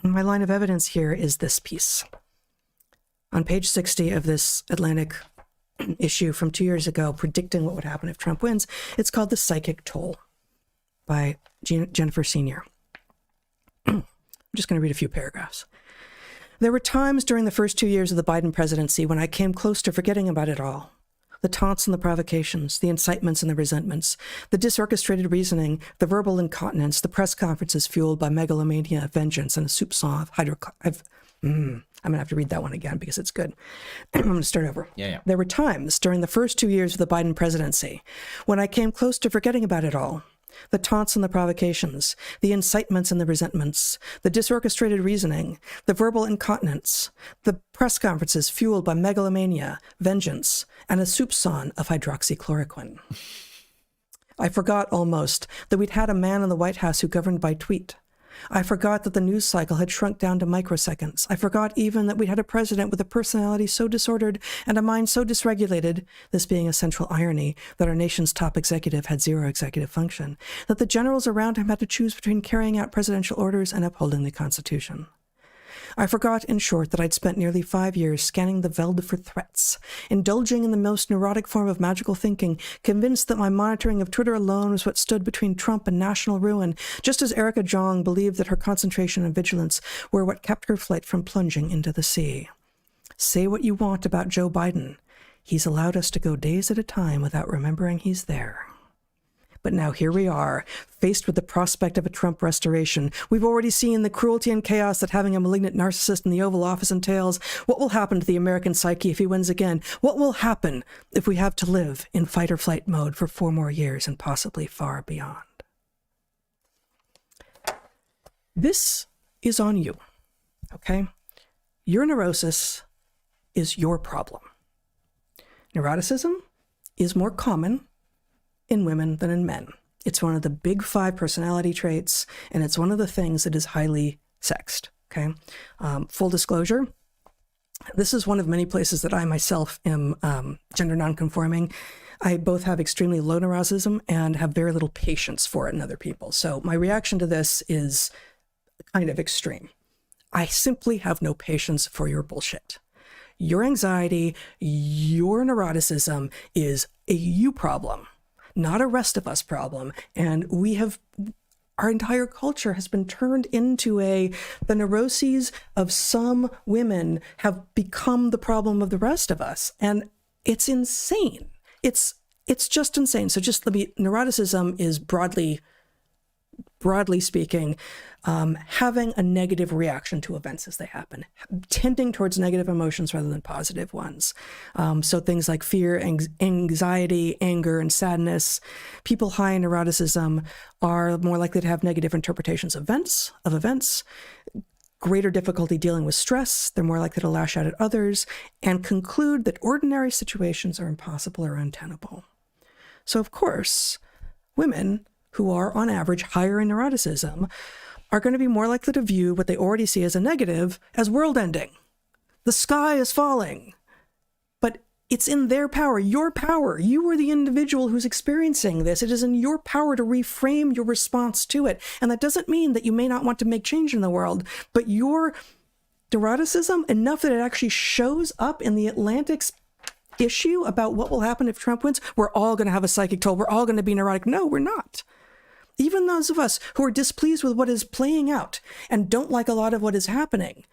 And my line of evidence here is this piece. On page 60 of this Atlantic issue from 2 years ago, predicting what would happen if Trump wins, it's called The Psychic Toll by Jennifer Senior. I'm just going to read a few paragraphs. There were times during the first 2 years of the Biden presidency when I came close to forgetting about it all. The taunts and the provocations, the incitements and the resentments, the disorchestrated reasoning, the verbal incontinence, the press conferences fueled by megalomania, vengeance, and a soup song of I'm going to have to read that one again because it's good. I'm going to start over.
Yeah.
There were times during the first 2 years of the Biden presidency when I came close to forgetting about it all. The taunts and the provocations, the incitements and the resentments, the disorchestrated reasoning, the verbal incontinence, the press conferences fueled by megalomania, vengeance, and a soup song of hydroxychloroquine. I forgot almost that we'd had a man in the White House who governed by tweet. I forgot that the news cycle had shrunk down to microseconds. I forgot even that we had a president with a personality so disordered and a mind so dysregulated, this being a central irony, that our nation's top executive had zero executive function, that the generals around him had to choose between carrying out presidential orders and upholding the Constitution. I forgot, in short, that I'd spent nearly 5 years scanning the Veld for threats, indulging in the most neurotic form of magical thinking, convinced that my monitoring of Twitter alone was what stood between Trump and national ruin, just as Erica Jong believed that her concentration and vigilance were what kept her flight from plunging into the sea. Say what you want about Joe Biden. He's allowed us to go days at a time without remembering he's there. But now here we are, faced with the prospect of a Trump restoration. We've already seen the cruelty and chaos that having a malignant narcissist in the Oval Office entails. What will happen to the American psyche if he wins again? What will happen if we have to live in fight or flight mode for 4 more years and possibly far beyond? This is on you, okay? Your neurosis is your problem. Neuroticism is more common in women than in men. It's one of the big 5 personality traits, and it's one of the things that is highly sexed, okay? Full disclosure, this is one of many places that I myself am gender nonconforming. I both have extremely low neuroticism and have very little patience for it in other people. So my reaction to this is kind of extreme. I simply have no patience for your bullshit. Your anxiety, your neuroticism is a you problem, not a rest of us problem. And our entire culture has been turned into the neuroses of some women have become the problem of the rest of us. And it's insane. It's just insane. So neuroticism is broadly speaking, having a negative reaction to events as they happen, tending towards negative emotions rather than positive ones. So things like fear, anxiety, anger, and sadness. People high in neuroticism are more likely to have negative interpretations of events, greater difficulty dealing with stress. They're more likely to lash out at others and conclude that ordinary situations are impossible or untenable. So of course, women who are on average higher in neuroticism are going to be more likely to view what they already see as a negative as world ending. The sky is falling. But it's in their power, your power. You are the individual who's experiencing this. It is in your power to reframe your response to it. And that doesn't mean that you may not want to make change in the world, but your neuroticism, enough that it actually shows up in the Atlantic's issue about what will happen if Trump wins, we're all going to have a psychic toll. We're all going to be neurotic. No, we're not. Even those of us who are displeased with what is playing out and don't like a lot of what is happening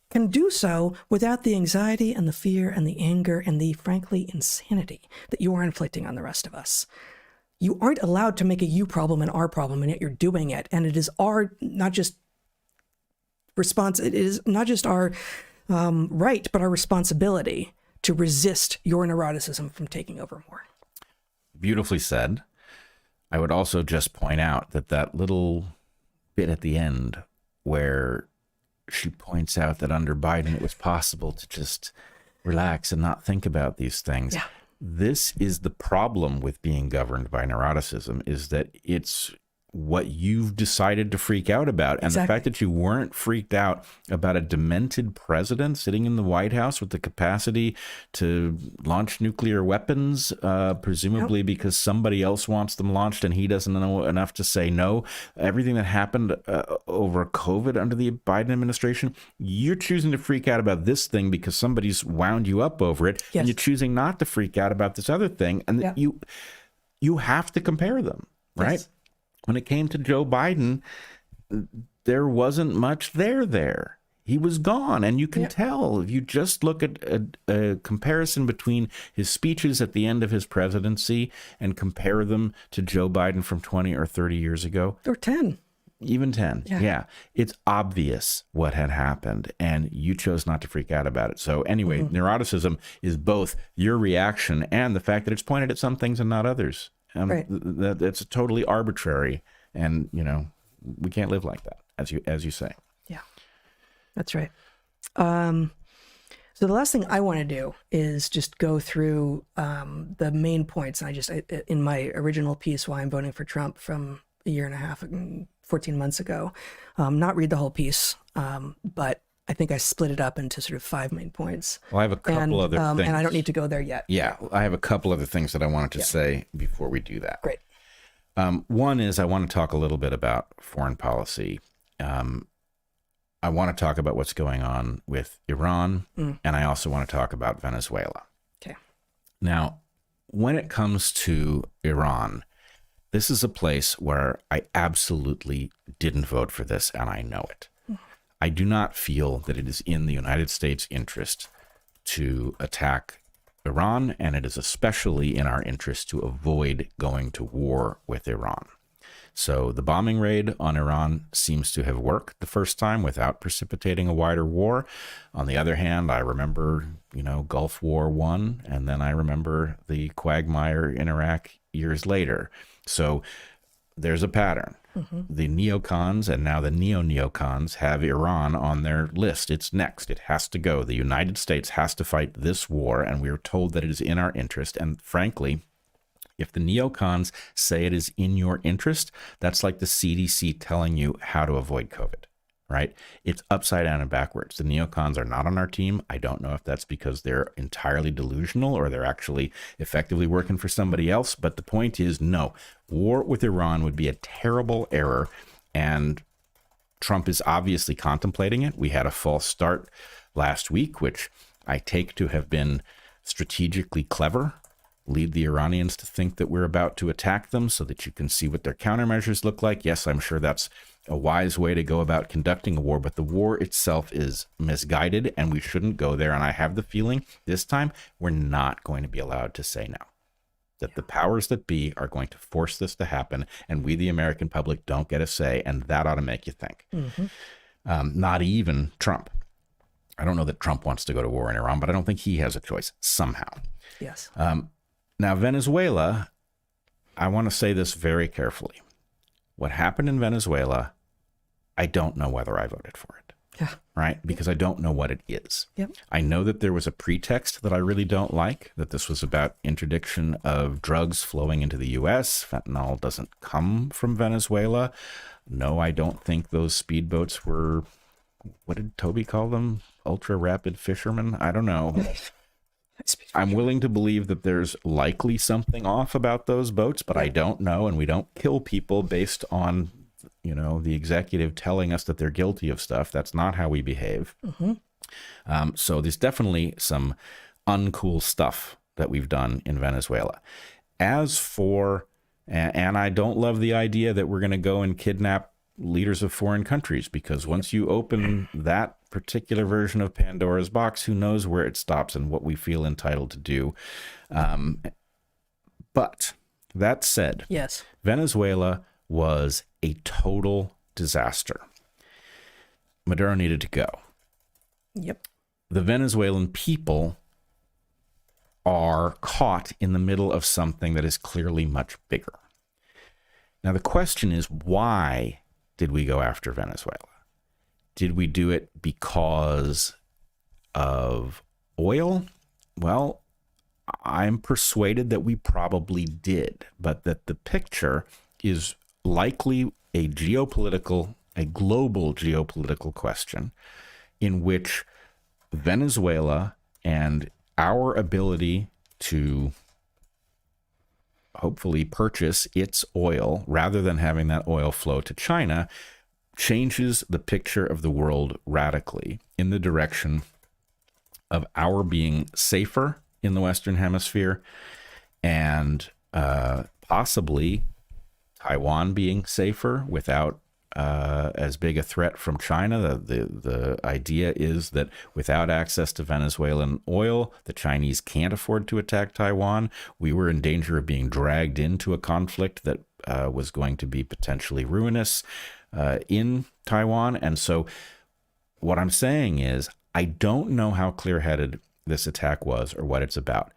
can do so without the anxiety and the fear and the anger and the, frankly, insanity that you are inflicting on the rest of us. You aren't allowed to make a you problem and our problem, and yet you're doing it. And it is our, not just our right, but our responsibility to resist your neuroticism from taking over more.
Beautifully said. I would also just point out that little bit at the end where she points out that under Biden it was possible to just relax and not think about these things.
Yeah.
This is the problem with being governed by neuroticism, is that it's what you've decided to freak out about. And the fact that you weren't freaked out about a demented president sitting in the White House with the capacity to launch nuclear weapons, presumably because somebody else wants them launched and he doesn't know enough to say no. Everything that happened over COVID under the Biden administration, you're choosing to freak out about this thing because somebody's wound you up over it.
Yes.
And you're choosing not to freak out about this other thing. And you have to compare them, right?
Yes.
When it came to Joe Biden, there wasn't much there. He was gone. And you can tell if you just look at a comparison between his speeches at the end of his presidency and compare them to Joe Biden from 20 or 30 years ago.
Or 10.
Even 10. Yeah. It's obvious what had happened, and you chose not to freak out about it. So anyway, neuroticism is both your reaction and the fact that it's pointed at some things and not others.
Right.
That's totally arbitrary, and we can't live like that, as you say.
Yeah, that's right. So the last thing I want to do is just go through the main points. In my original piece, Why I'm Voting for Trump from a year and a half, 14 months ago, not read the whole piece, but I think I split it up into sort of 5 main points.
Well, I have a couple other things.
And I don't need to go there yet.
Yeah, I have a couple other things that I wanted to say before we do that.
Great.
One is I want to talk a little bit about foreign policy. I want to talk about what's going on with Iran, and I also want to talk about Venezuela.
Okay.
Now, when it comes to Iran, this is a place where I absolutely didn't vote for this, and I know it. I do not feel that it is in the United States' interest to attack Iran, and it is especially in our interest to avoid going to war with Iran. So the bombing raid on Iran seems to have worked the first time without precipitating a wider war. On the other hand, I remember, Gulf War I, and then I remember the quagmire in Iraq years later. So there's a pattern. The neocons and now the neo-neocons have Iran on their list. It's next. It has to go. The United States has to fight this war, and we are told that it is in our interest. And frankly, if the neocons say it is in your interest, that's like the CDC telling you how to avoid COVID, right? It's upside down and backwards. The neocons are not on our team. I don't know if that's because they're entirely delusional or they're actually effectively working for somebody else. But the point is, no, war with Iran would be a terrible error. And Trump is obviously contemplating it. We had a false start last week, which I take to have been strategically clever. Lead the Iranians to think that we're about to attack them so that you can see what their countermeasures look like. Yes, I'm sure that's a wise way to go about conducting a war, but the war itself is misguided and we shouldn't go there. And I have the feeling this time we're not going to be allowed to say no, that the powers that be are going to force this to happen, and we, the American public, don't get a say, and that ought to make you think. Not even Trump. I don't know that Trump wants to go to war in Iran, but I don't think he has a choice somehow.
Yes.
Now, Venezuela, I want to say this very carefully. What happened in Venezuela, I don't know whether I voted for it.
Yeah.
Right? Because I don't know what it is.
Yep.
I know that there was a pretext that I really don't like, that this was about interdiction of drugs flowing into the U.S. Fentanyl doesn't come from Venezuela. No, I don't think those speedboats were, what did Toby call them? Ultra rapid fishermen? I don't know. I'm willing to believe that there's likely something off about those boats, but I don't know. And we don't kill people based on, the executive telling us that they're guilty of stuff. That's not how we behave. So there's definitely some uncool stuff that we've done in Venezuela. As for, and I don't love the idea that we're going to go and kidnap leaders of foreign countries, because once you open that particular version of Pandora's box, who knows where it stops and what we feel entitled to do. But that said,
yes,
Venezuela was a total disaster. Maduro needed to go.
Yep.
The Venezuelan people are caught in the middle of something that is clearly much bigger. Now, the question is, why did we go after Venezuela? Did we do it because of oil? Well, I'm persuaded that we probably did, but that the picture is likely a global geopolitical question in which Venezuela and our ability to hopefully purchase its oil rather than having that oil flow to China changes the picture of the world radically in the direction of our being safer in the Western Hemisphere and possibly Taiwan being safer without as big a threat from China. The idea is that without access to Venezuelan oil, the Chinese can't afford to attack Taiwan. We were in danger of being dragged into a conflict that was going to be potentially ruinous in Taiwan. And so what I'm saying is, I don't know how clear-headed this attack was or what it's about.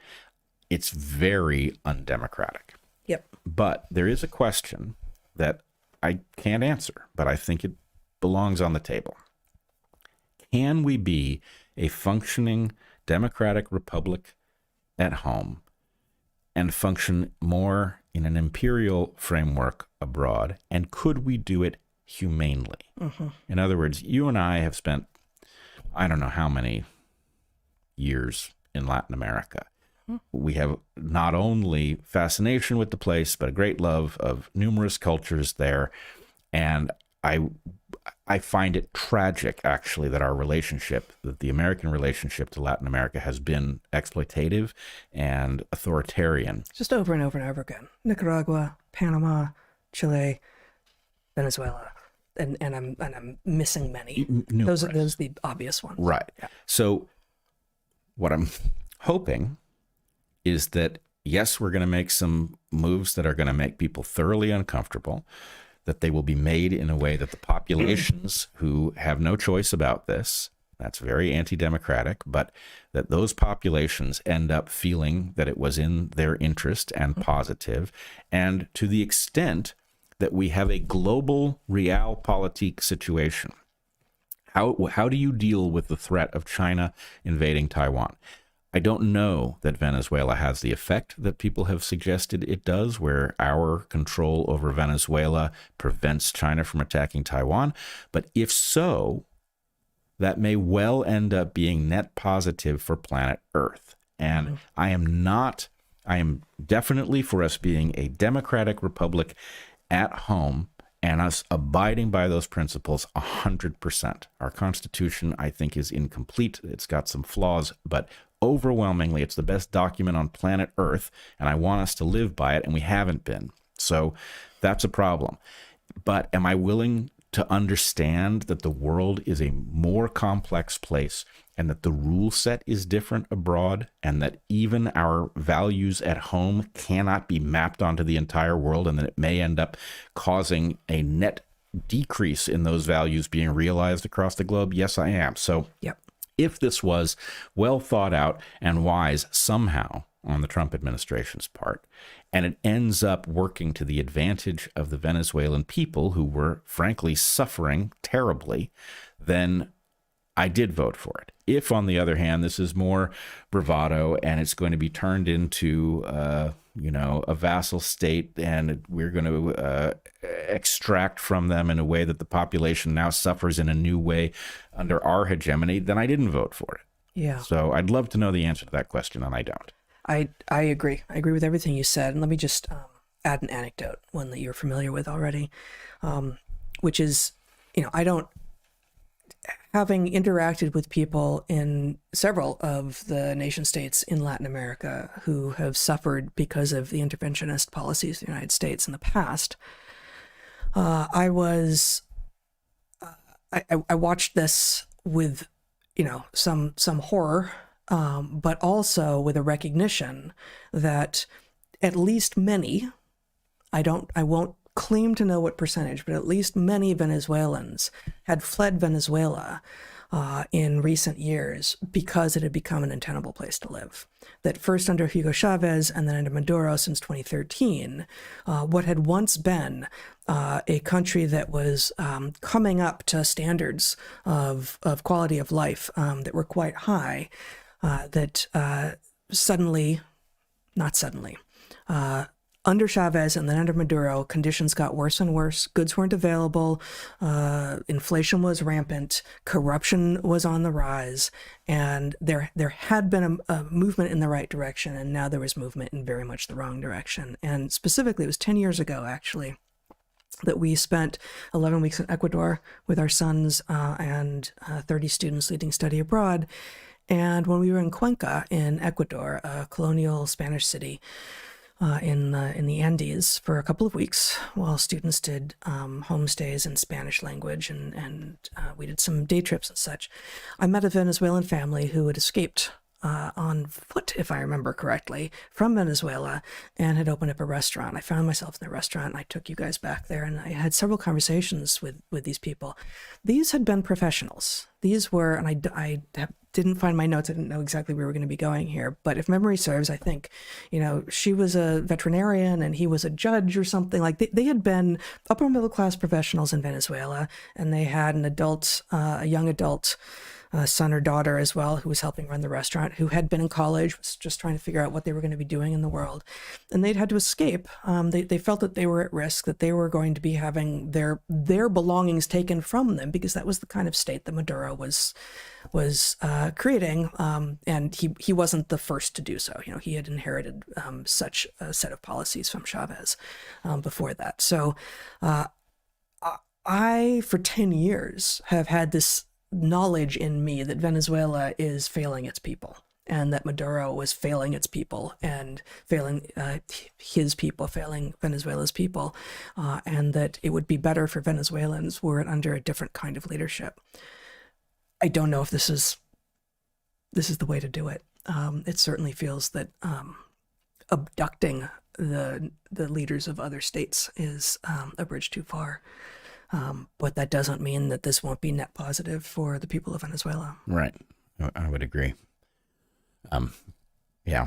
It's very undemocratic.
Yep.
But there is a question that I can't answer, but I think it belongs on the table. Can we be a functioning democratic republic at home and function more in an imperial framework abroad? And could we do it humanely? Mm-hmm. In other words, you and I have spent, I don't know how many years in Latin America. We have not only fascination with the place, but a great love of numerous cultures there. And I find it tragic, actually, that our relationship, that the American relationship to Latin America has been exploitative and authoritarian.
Just over and over and over again. Nicaragua, Panama, Chile, Venezuela. And I'm missing many. Those are the obvious ones.
Right. Yeah. So what I'm hoping is that, yes, we're going to make some moves that are going to make people thoroughly uncomfortable, that they will be made in a way that the populations who have no choice about this, that's very anti-democratic, but that those populations end up feeling that it was in their interest and positive. And to the extent that we have a global realpolitik situation, how do you deal with the threat of China invading Taiwan? I don't know that Venezuela has the effect that people have suggested it does, where our control over Venezuela prevents China from attacking Taiwan. But if so, that may well end up being net positive for planet Earth. And I am definitely for us being a democratic republic at home and us abiding by those principles 100%. Our Constitution, I think, is incomplete. It's got some flaws, but overwhelmingly, it's the best document on planet Earth, and I want us to live by it, and we haven't been. So that's a problem. But am I willing to understand that the world is a more complex place and that the rule set is different abroad and that even our values at home cannot be mapped onto the entire world and that it may end up causing a net decrease in those values being realized across the globe? Yes, I am. So
yep.
If this was well thought out and wise somehow on the Trump administration's part, and it ends up working to the advantage of the Venezuelan people who were frankly suffering terribly, then I did vote for it. If, on the other hand, this is more bravado and it's going to be turned into, a vassal state and we're going to extract from them in a way that the population now suffers in a new way under our hegemony, then I didn't vote for it.
Yeah.
So I'd love to know the answer to that question, and I don't.
I agree. I agree with everything you said. And let me just add an anecdote, one that you're familiar with already, which is, having interacted with people in several of the nation states in Latin America who have suffered because of the interventionist policies of the United States in the past, I watched this with, some horror, but also with a recognition that at least many, I won't claim to know what percentage, but at least many Venezuelans had fled Venezuela in recent years because it had become an untenable place to live. That first under Hugo Chavez and then under Maduro since 2013, what had once been a country that was coming up to standards of quality of life that were quite high, under Chavez and then under Maduro, conditions got worse and worse. Goods weren't available. Inflation was rampant. Corruption was on the rise. And there had been a movement in the right direction, and now there was movement in very much the wrong direction. And specifically, it was 10 years ago, actually, that we spent 11 weeks in Ecuador with our sons and 30 students leading study abroad. And when we were in Cuenca in Ecuador, a colonial Spanish city, in the Andes for a couple of weeks while students did homestays in Spanish language and we did some day trips and such. I met a Venezuelan family who had escaped on foot, if I remember correctly, from Venezuela and had opened up a restaurant. I found myself in the restaurant and I took you guys back there and I had several conversations with these people. These had been professionals. These were, and I didn't find my notes. I didn't know exactly where we were going to be going here. But if memory serves, I think, she was a veterinarian and he was a judge or something. Like they had been upper middle class professionals in Venezuela, and they had an adult, a young adult son or daughter as well, who was helping run the restaurant, who had been in college, was just trying to figure out what they were going to be doing in the world. And they'd had to escape. They felt that they were at risk, that they were going to be having their belongings taken from them, because that was the kind of state that Maduro was creating. And he wasn't the first to do so. He had inherited such a set of policies from Chavez before that. So I, for 10 years, have had this knowledge in me that Venezuela is failing its people, and that Maduro was failing its people and failing his people, failing Venezuela's people, and that it would be better for Venezuelans were it under a different kind of leadership. I don't know if this is the way to do it. It certainly feels that abducting the leaders of other states is a bridge too far. But that doesn't mean that this won't be net positive for the people of Venezuela.
Right. I would agree. Yeah.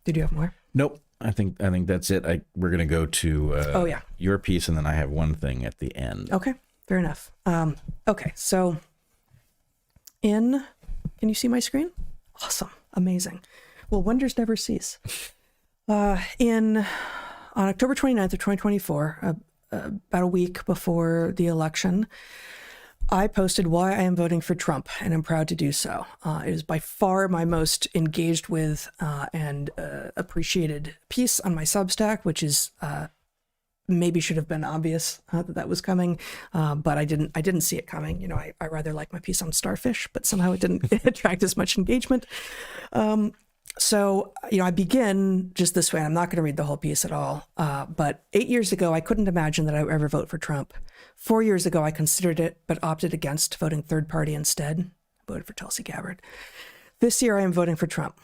Did you have more?
Nope. I think that's it. We're going to go to your piece, and then I have one thing at the end.
Okay. Fair enough. Okay. So can you see my screen? Awesome. Amazing. Well, wonders never cease. On October 29th of 2024, about a week before the election, I posted why I am voting for Trump, and I'm proud to do so. It is by far my most engaged with and appreciated piece on my Substack, which is maybe should have been obvious that was coming, but I didn't see it coming. I rather like my piece on starfish, but somehow it didn't attract as much engagement. So, I begin just this way. I'm not going to read the whole piece at all. But 8 years ago, I couldn't imagine that I would ever vote for Trump. 4 years ago, I considered it, but opted against, voting third party instead. I voted for Tulsi Gabbard. This year, I am voting for Trump.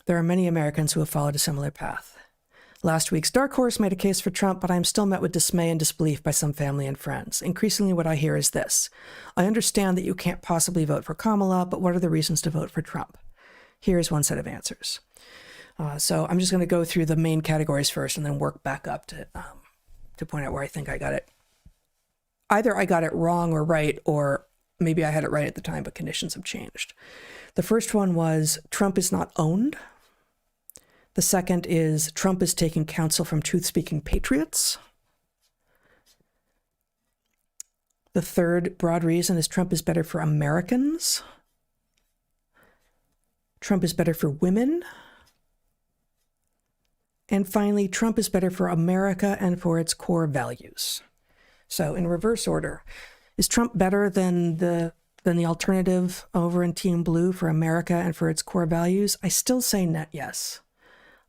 There are many Americans who have followed a similar path. Last week's Dark Horse made a case for Trump, but I am still met with dismay and disbelief by some family and friends. Increasingly, what I hear is this: I understand that you can't possibly vote for Kamala, but what are the reasons to vote for Trump? Here's one set of answers. So I'm just going to go through the main categories first and then work back up to point out where I think I got it. Either I got it wrong or right, or maybe I had it right at the time, but conditions have changed. The first one was Trump is not owned. The second is Trump is taking counsel from truth-speaking patriots. The third broad reason is Trump is better for Americans. Trump is better for women. And finally, Trump is better for America and for its core values. So in reverse order, is Trump better than the alternative over in Team Blue for America and for its core values? I still say net yes.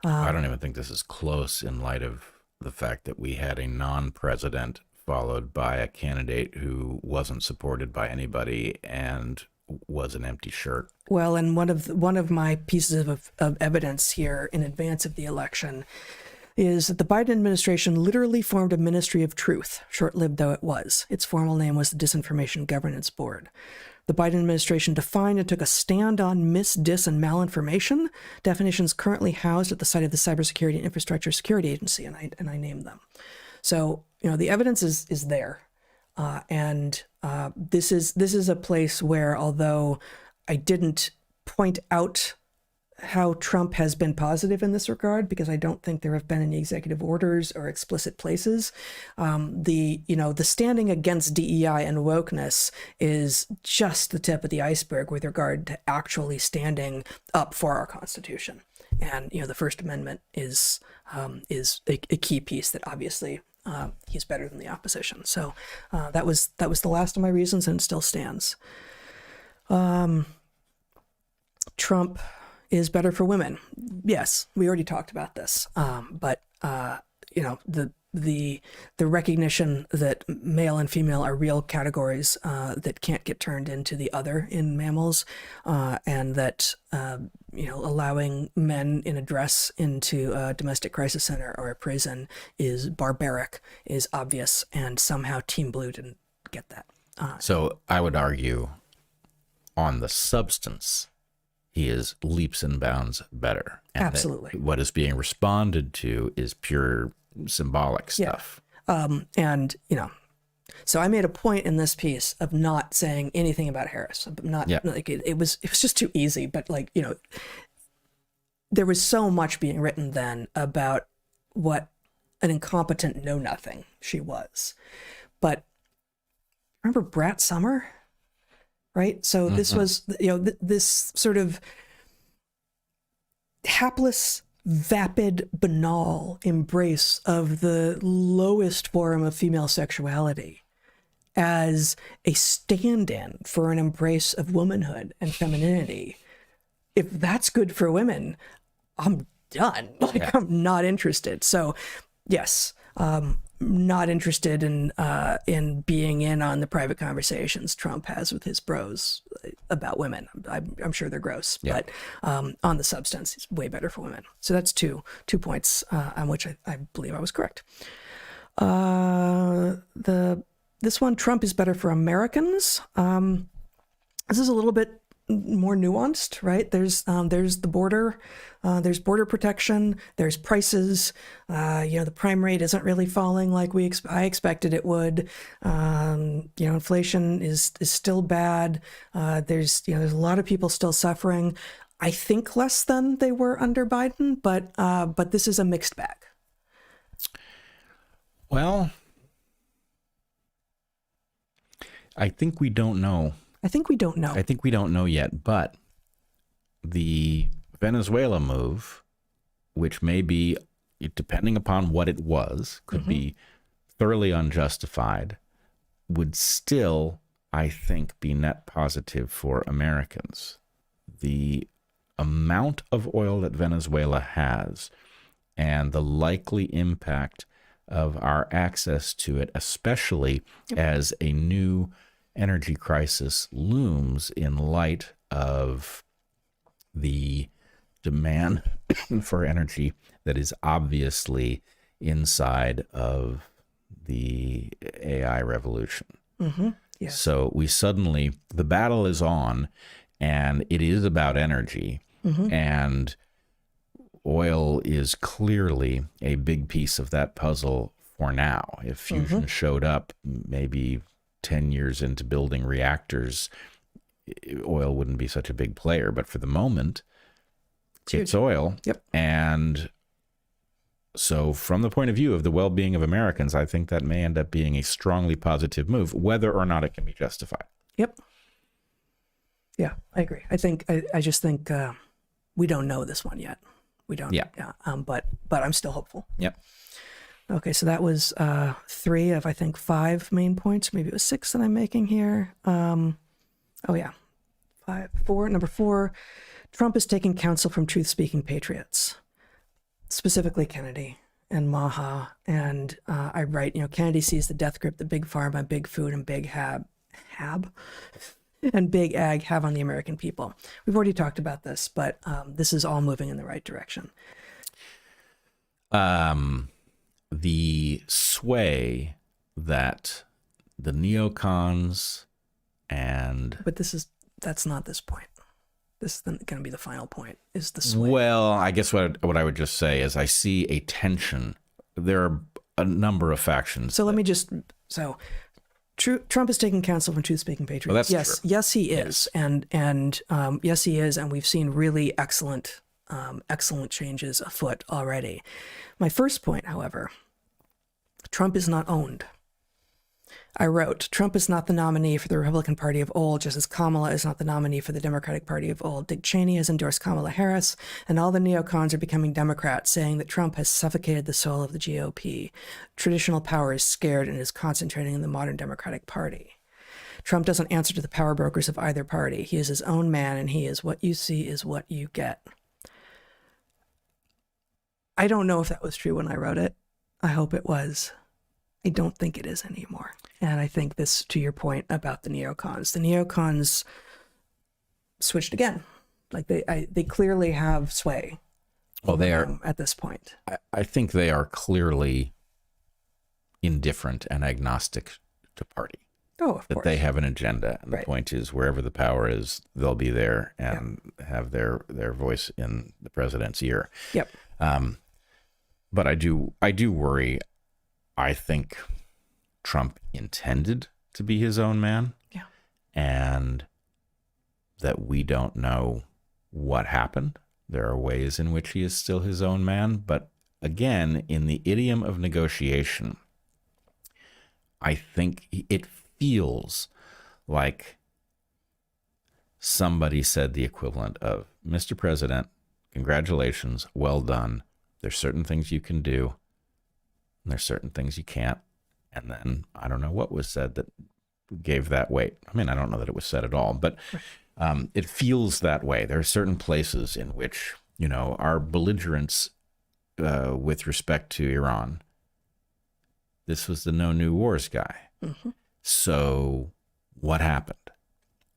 I don't even think this is close in light of the fact that we had a non-president followed by a candidate who wasn't supported by anybody and was an empty shirt.
Well, and one of my pieces of evidence here in advance of the election is that the Biden administration literally formed a ministry of truth, short-lived though it was. Its formal name was the Disinformation Governance Board. The Biden administration defined and took a stand on mis, dis, and malinformation, definitions currently housed at the site of the Cybersecurity and Infrastructure Security Agency, and I named them. So, the evidence is there. This is a place where, although I didn't point out how Trump has been positive in this regard, because I don't think there have been any executive orders or explicit places. The standing against DEI and wokeness is just the tip of the iceberg with regard to actually standing up for our Constitution. And the First Amendment is a key piece that obviously he's better than the opposition. So that was the last of my reasons, and it still stands. Trump is better for women. Yes, we already talked about this. But the recognition that male and female are real categories that can't get turned into the other in mammals, and that allowing men in a dress into a domestic crisis center or a prison is barbaric, is obvious, and somehow Team Blue didn't get that.
So I would argue on the substance, he is leaps and bounds better. And
Absolutely.
what is being responded to is pure symbolic stuff.
So I made a point in this piece of not saying anything about Harris. It was just too easy. But there was so much being written then about what an incompetent know-nothing she was. But remember Brat Summer? Right? So this was, this sort of hapless, vapid, banal embrace of the lowest form of female sexuality as a stand-in for an embrace of womanhood and femininity. If that's good for women, I'm done. I'm not interested. So yes, not interested in being in on the private conversations Trump has with his bros about women. I'm sure they're gross, but on the substance, it's way better for women. So that's two points on which I believe I was correct. This one, Trump is better for Americans. This is a little bit more nuanced, right? There's the border, there's border protection, there's prices. The prime rate isn't really falling like I expected it would. Inflation is still bad. There's a lot of people still suffering. I think less than they were under Biden, but this is a mixed bag.
Well, I think we don't know.
I think we don't know
yet, but the Venezuela move, which may be, depending upon what it was, could be thoroughly unjustified, would still, I think, be net positive for Americans. The amount of oil that Venezuela has and the likely impact of our access to it, especially as a new energy crisis looms in light of the demand for energy that is obviously inside of the AI revolution. Yes. So the battle is on, and it is about energy, and oil is clearly a big piece of that puzzle for now. If fusion showed up maybe 10 years into building reactors, oil wouldn't be such a big player. But for the moment, it's oil.
Yep.
And so from the point of view of the well-being of Americans, I think that may end up being a strongly positive move, whether or not it can be justified.
Yep. Yeah, I agree. I just think we don't know this one yet. We don't.
Yeah.
But I'm still hopeful.
Yep.
Okay, so that was 3 of, I think, 5 main points. Maybe it was 6 that I'm making here. Number 4, Trump is taking counsel from truth-speaking patriots, specifically Kennedy and MAHA. And I write, Kennedy sees the death grip that big pharma, big food, and big and big ag have on the American people. We've already talked about this, but this is all moving in the right direction.
The sway that the neocons and...
But that's not this point. This is going to be the final point, is the sway.
Well, I guess what I would just say is I see a tension. There are a number of factions.
So let me just... Trump is taking counsel from truth-speaking patriots.
Well, that's true.
Yes, he is. Yes. And yes, he is. And we've seen really excellent excellent changes afoot already. My first point, however, Trump is not owned. I wrote, Trump is not the nominee for the Republican Party of old, just as Kamala is not the nominee for the Democratic Party of old. Dick Cheney has endorsed Kamala Harris, and all the neocons are becoming Democrats, saying that Trump has suffocated the soul of the GOP. Traditional power is scared and is concentrating in the modern Democratic Party. Trump doesn't answer to the power brokers of either party. He is his own man, and he is what you see is what you get. I don't know if that was true when I wrote it. I hope it was. I don't think it is anymore. And I think this, to your point about the neocons switched again. Like they clearly have sway.
Well, they are
at this point.
I think they are clearly indifferent and agnostic to party.
Oh, of
that
course.
they have an agenda, and
Right.
the point is, wherever the power is, they'll be there and have their voice in the president's ear.
Yep.
But I do worry. I think Trump intended to be his own man.
Yeah.
And that we don't know what happened. There are ways in which he is still his own man. But again, in the idiom of negotiation, I think it feels like somebody said the equivalent of, Mr. President, congratulations, well done. There's certain things you can do, and there's certain things you can't. And then I don't know what was said that gave that weight. I mean, I don't know that it was said at all, but it feels that way. There are certain places in which, our belligerence with respect to Iran, this was the no new wars guy.
Mm-hmm.
So what happened,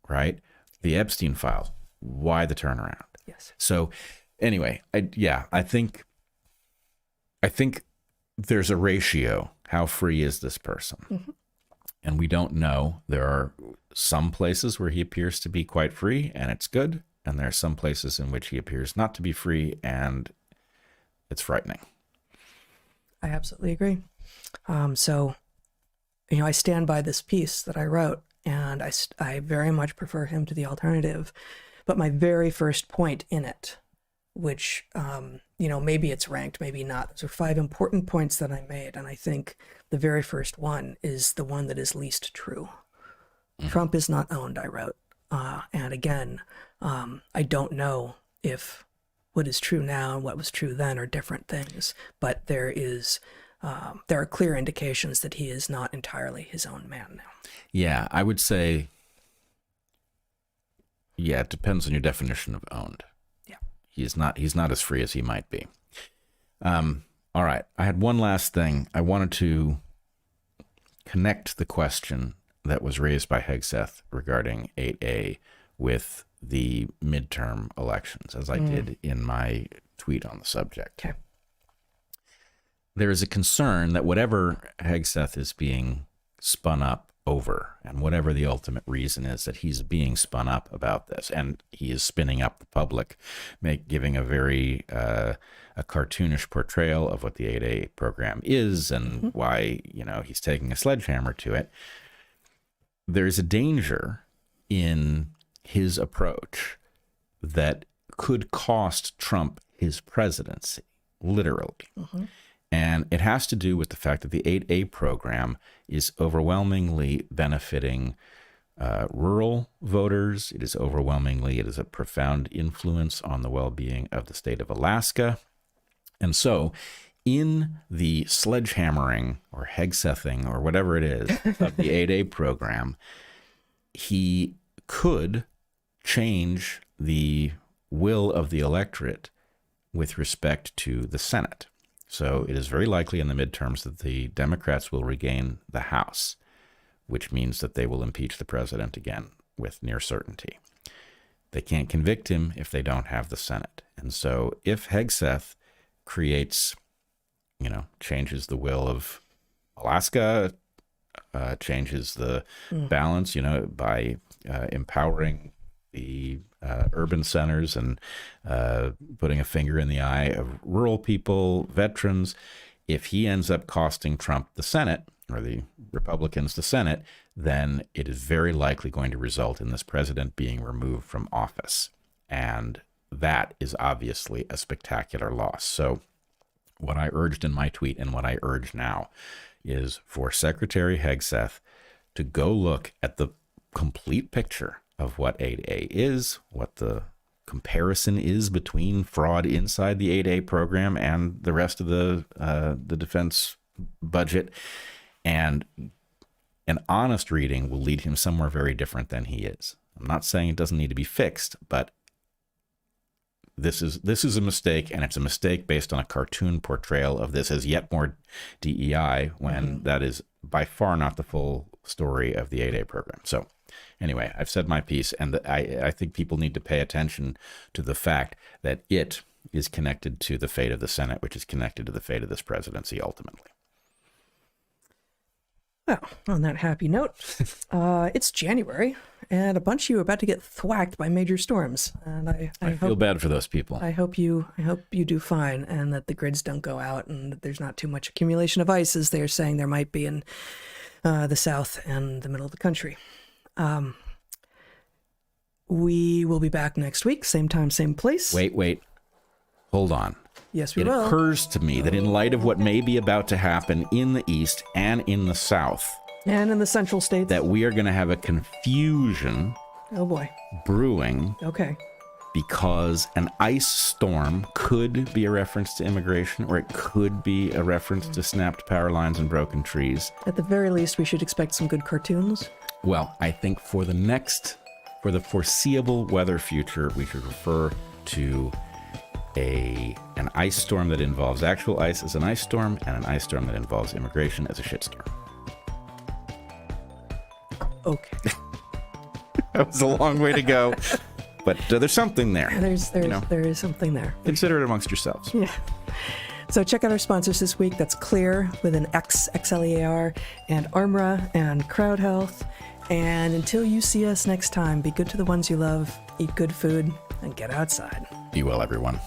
right? The Epstein files, why the turnaround?
Yes.
So anyway, I think there's a ratio. How free is this person?
Mm-hmm.
And we don't know. There are some places where he appears to be quite free, and it's good. And there are some places in which he appears not to be free, and it's frightening.
I absolutely agree. I stand by this piece that I wrote, and I very much prefer him to the alternative. But my very first point in it, which, maybe it's ranked, maybe not. Those are 5 important points that I made. And I think the very first one is the one that is least true. Mm-hmm. Trump is not owned, I wrote. And again, I don't know if what is true now and what was true then are different things, but there are clear indications that he is not entirely his own man now.
Yeah, I would say, it depends on your definition of owned.
Yeah.
He's not as free as he might be. All right. I had one last thing. I wanted to connect the question that was raised by Hegseth regarding 8A with the midterm elections, as I did in my tweet on the subject.
Okay.
There is a concern that whatever Hegseth is being spun up over, and whatever the ultimate reason is that he's being spun up about this, and he is spinning up the public, giving a very a cartoonish portrayal of what the 8A program is and why he's taking a sledgehammer to it. There's a danger in his approach that could cost Trump his presidency, literally. Mm-hmm. And it has to do with the fact that the 8A program is overwhelmingly benefiting rural voters. It is a profound influence on the well-being of the state of Alaska. And so in the sledgehammering or Hegsething or whatever it is of the 8A program, he could change the will of the electorate with respect to the Senate. So it is very likely in the midterms that the Democrats will regain the House, which means that they will impeach the president again with near certainty. They can't convict him if they don't have the Senate. And so if Hegseth creates, changes the will of Alaska, changes the balance, by empowering the urban centers and putting a finger in the eye of rural people, veterans. If he ends up costing Trump the Senate, or the Republicans the Senate, then it is very likely going to result in this president being removed from office. And that is obviously a spectacular loss. So what I urged in my tweet and what I urge now is for Secretary Hegseth to go look at the complete picture of what 8A is, what the comparison is between fraud inside the 8A program and the rest of the defense budget. And an honest reading will lead him somewhere very different than he is. I'm not saying it doesn't need to be fixed, but this is a mistake, and it's a mistake based on a cartoon portrayal of this as yet more DEI when that is by far not the full story of the 8A program. So anyway, I've said my piece, and I think people need to pay attention to the fact that it is connected to the fate of the Senate, which is connected to the fate of this presidency ultimately.
Well, on that happy note, it's January, and a bunch of you are about to get thwacked by major storms. And I
feel bad for those people.
I hope you do fine, and that the grids don't go out, and that there's not too much accumulation of ice as they're saying there might be in the south and the middle of the country. We will be back next week, same time, same place.
Wait. Hold on.
Yes, we
It
will.
occurs to me that in light of what may be about to happen in the East and in the South,
And in the central states.
that we are going to have a confusion
Oh boy.
brewing
Okay.
because an ice storm could be a reference to immigration, or it could be a reference to snapped power lines and broken trees.
At the very least, we should expect some good cartoons.
Well, I think for the foreseeable weather future, we should refer to an ice storm that involves actual ice as an ice storm, and an ice storm that involves immigration as a shitstorm.
Okay.
That was a long way to go, but there's something there.
There is something there.
Consider it amongst yourselves.
Yeah. So check out our sponsors this week. That's Xlear with an X, Xlear, and ARMRA and CrowdHealth. And until you see us next time, be good to the ones you love, eat good food, and get outside.
Be well, everyone.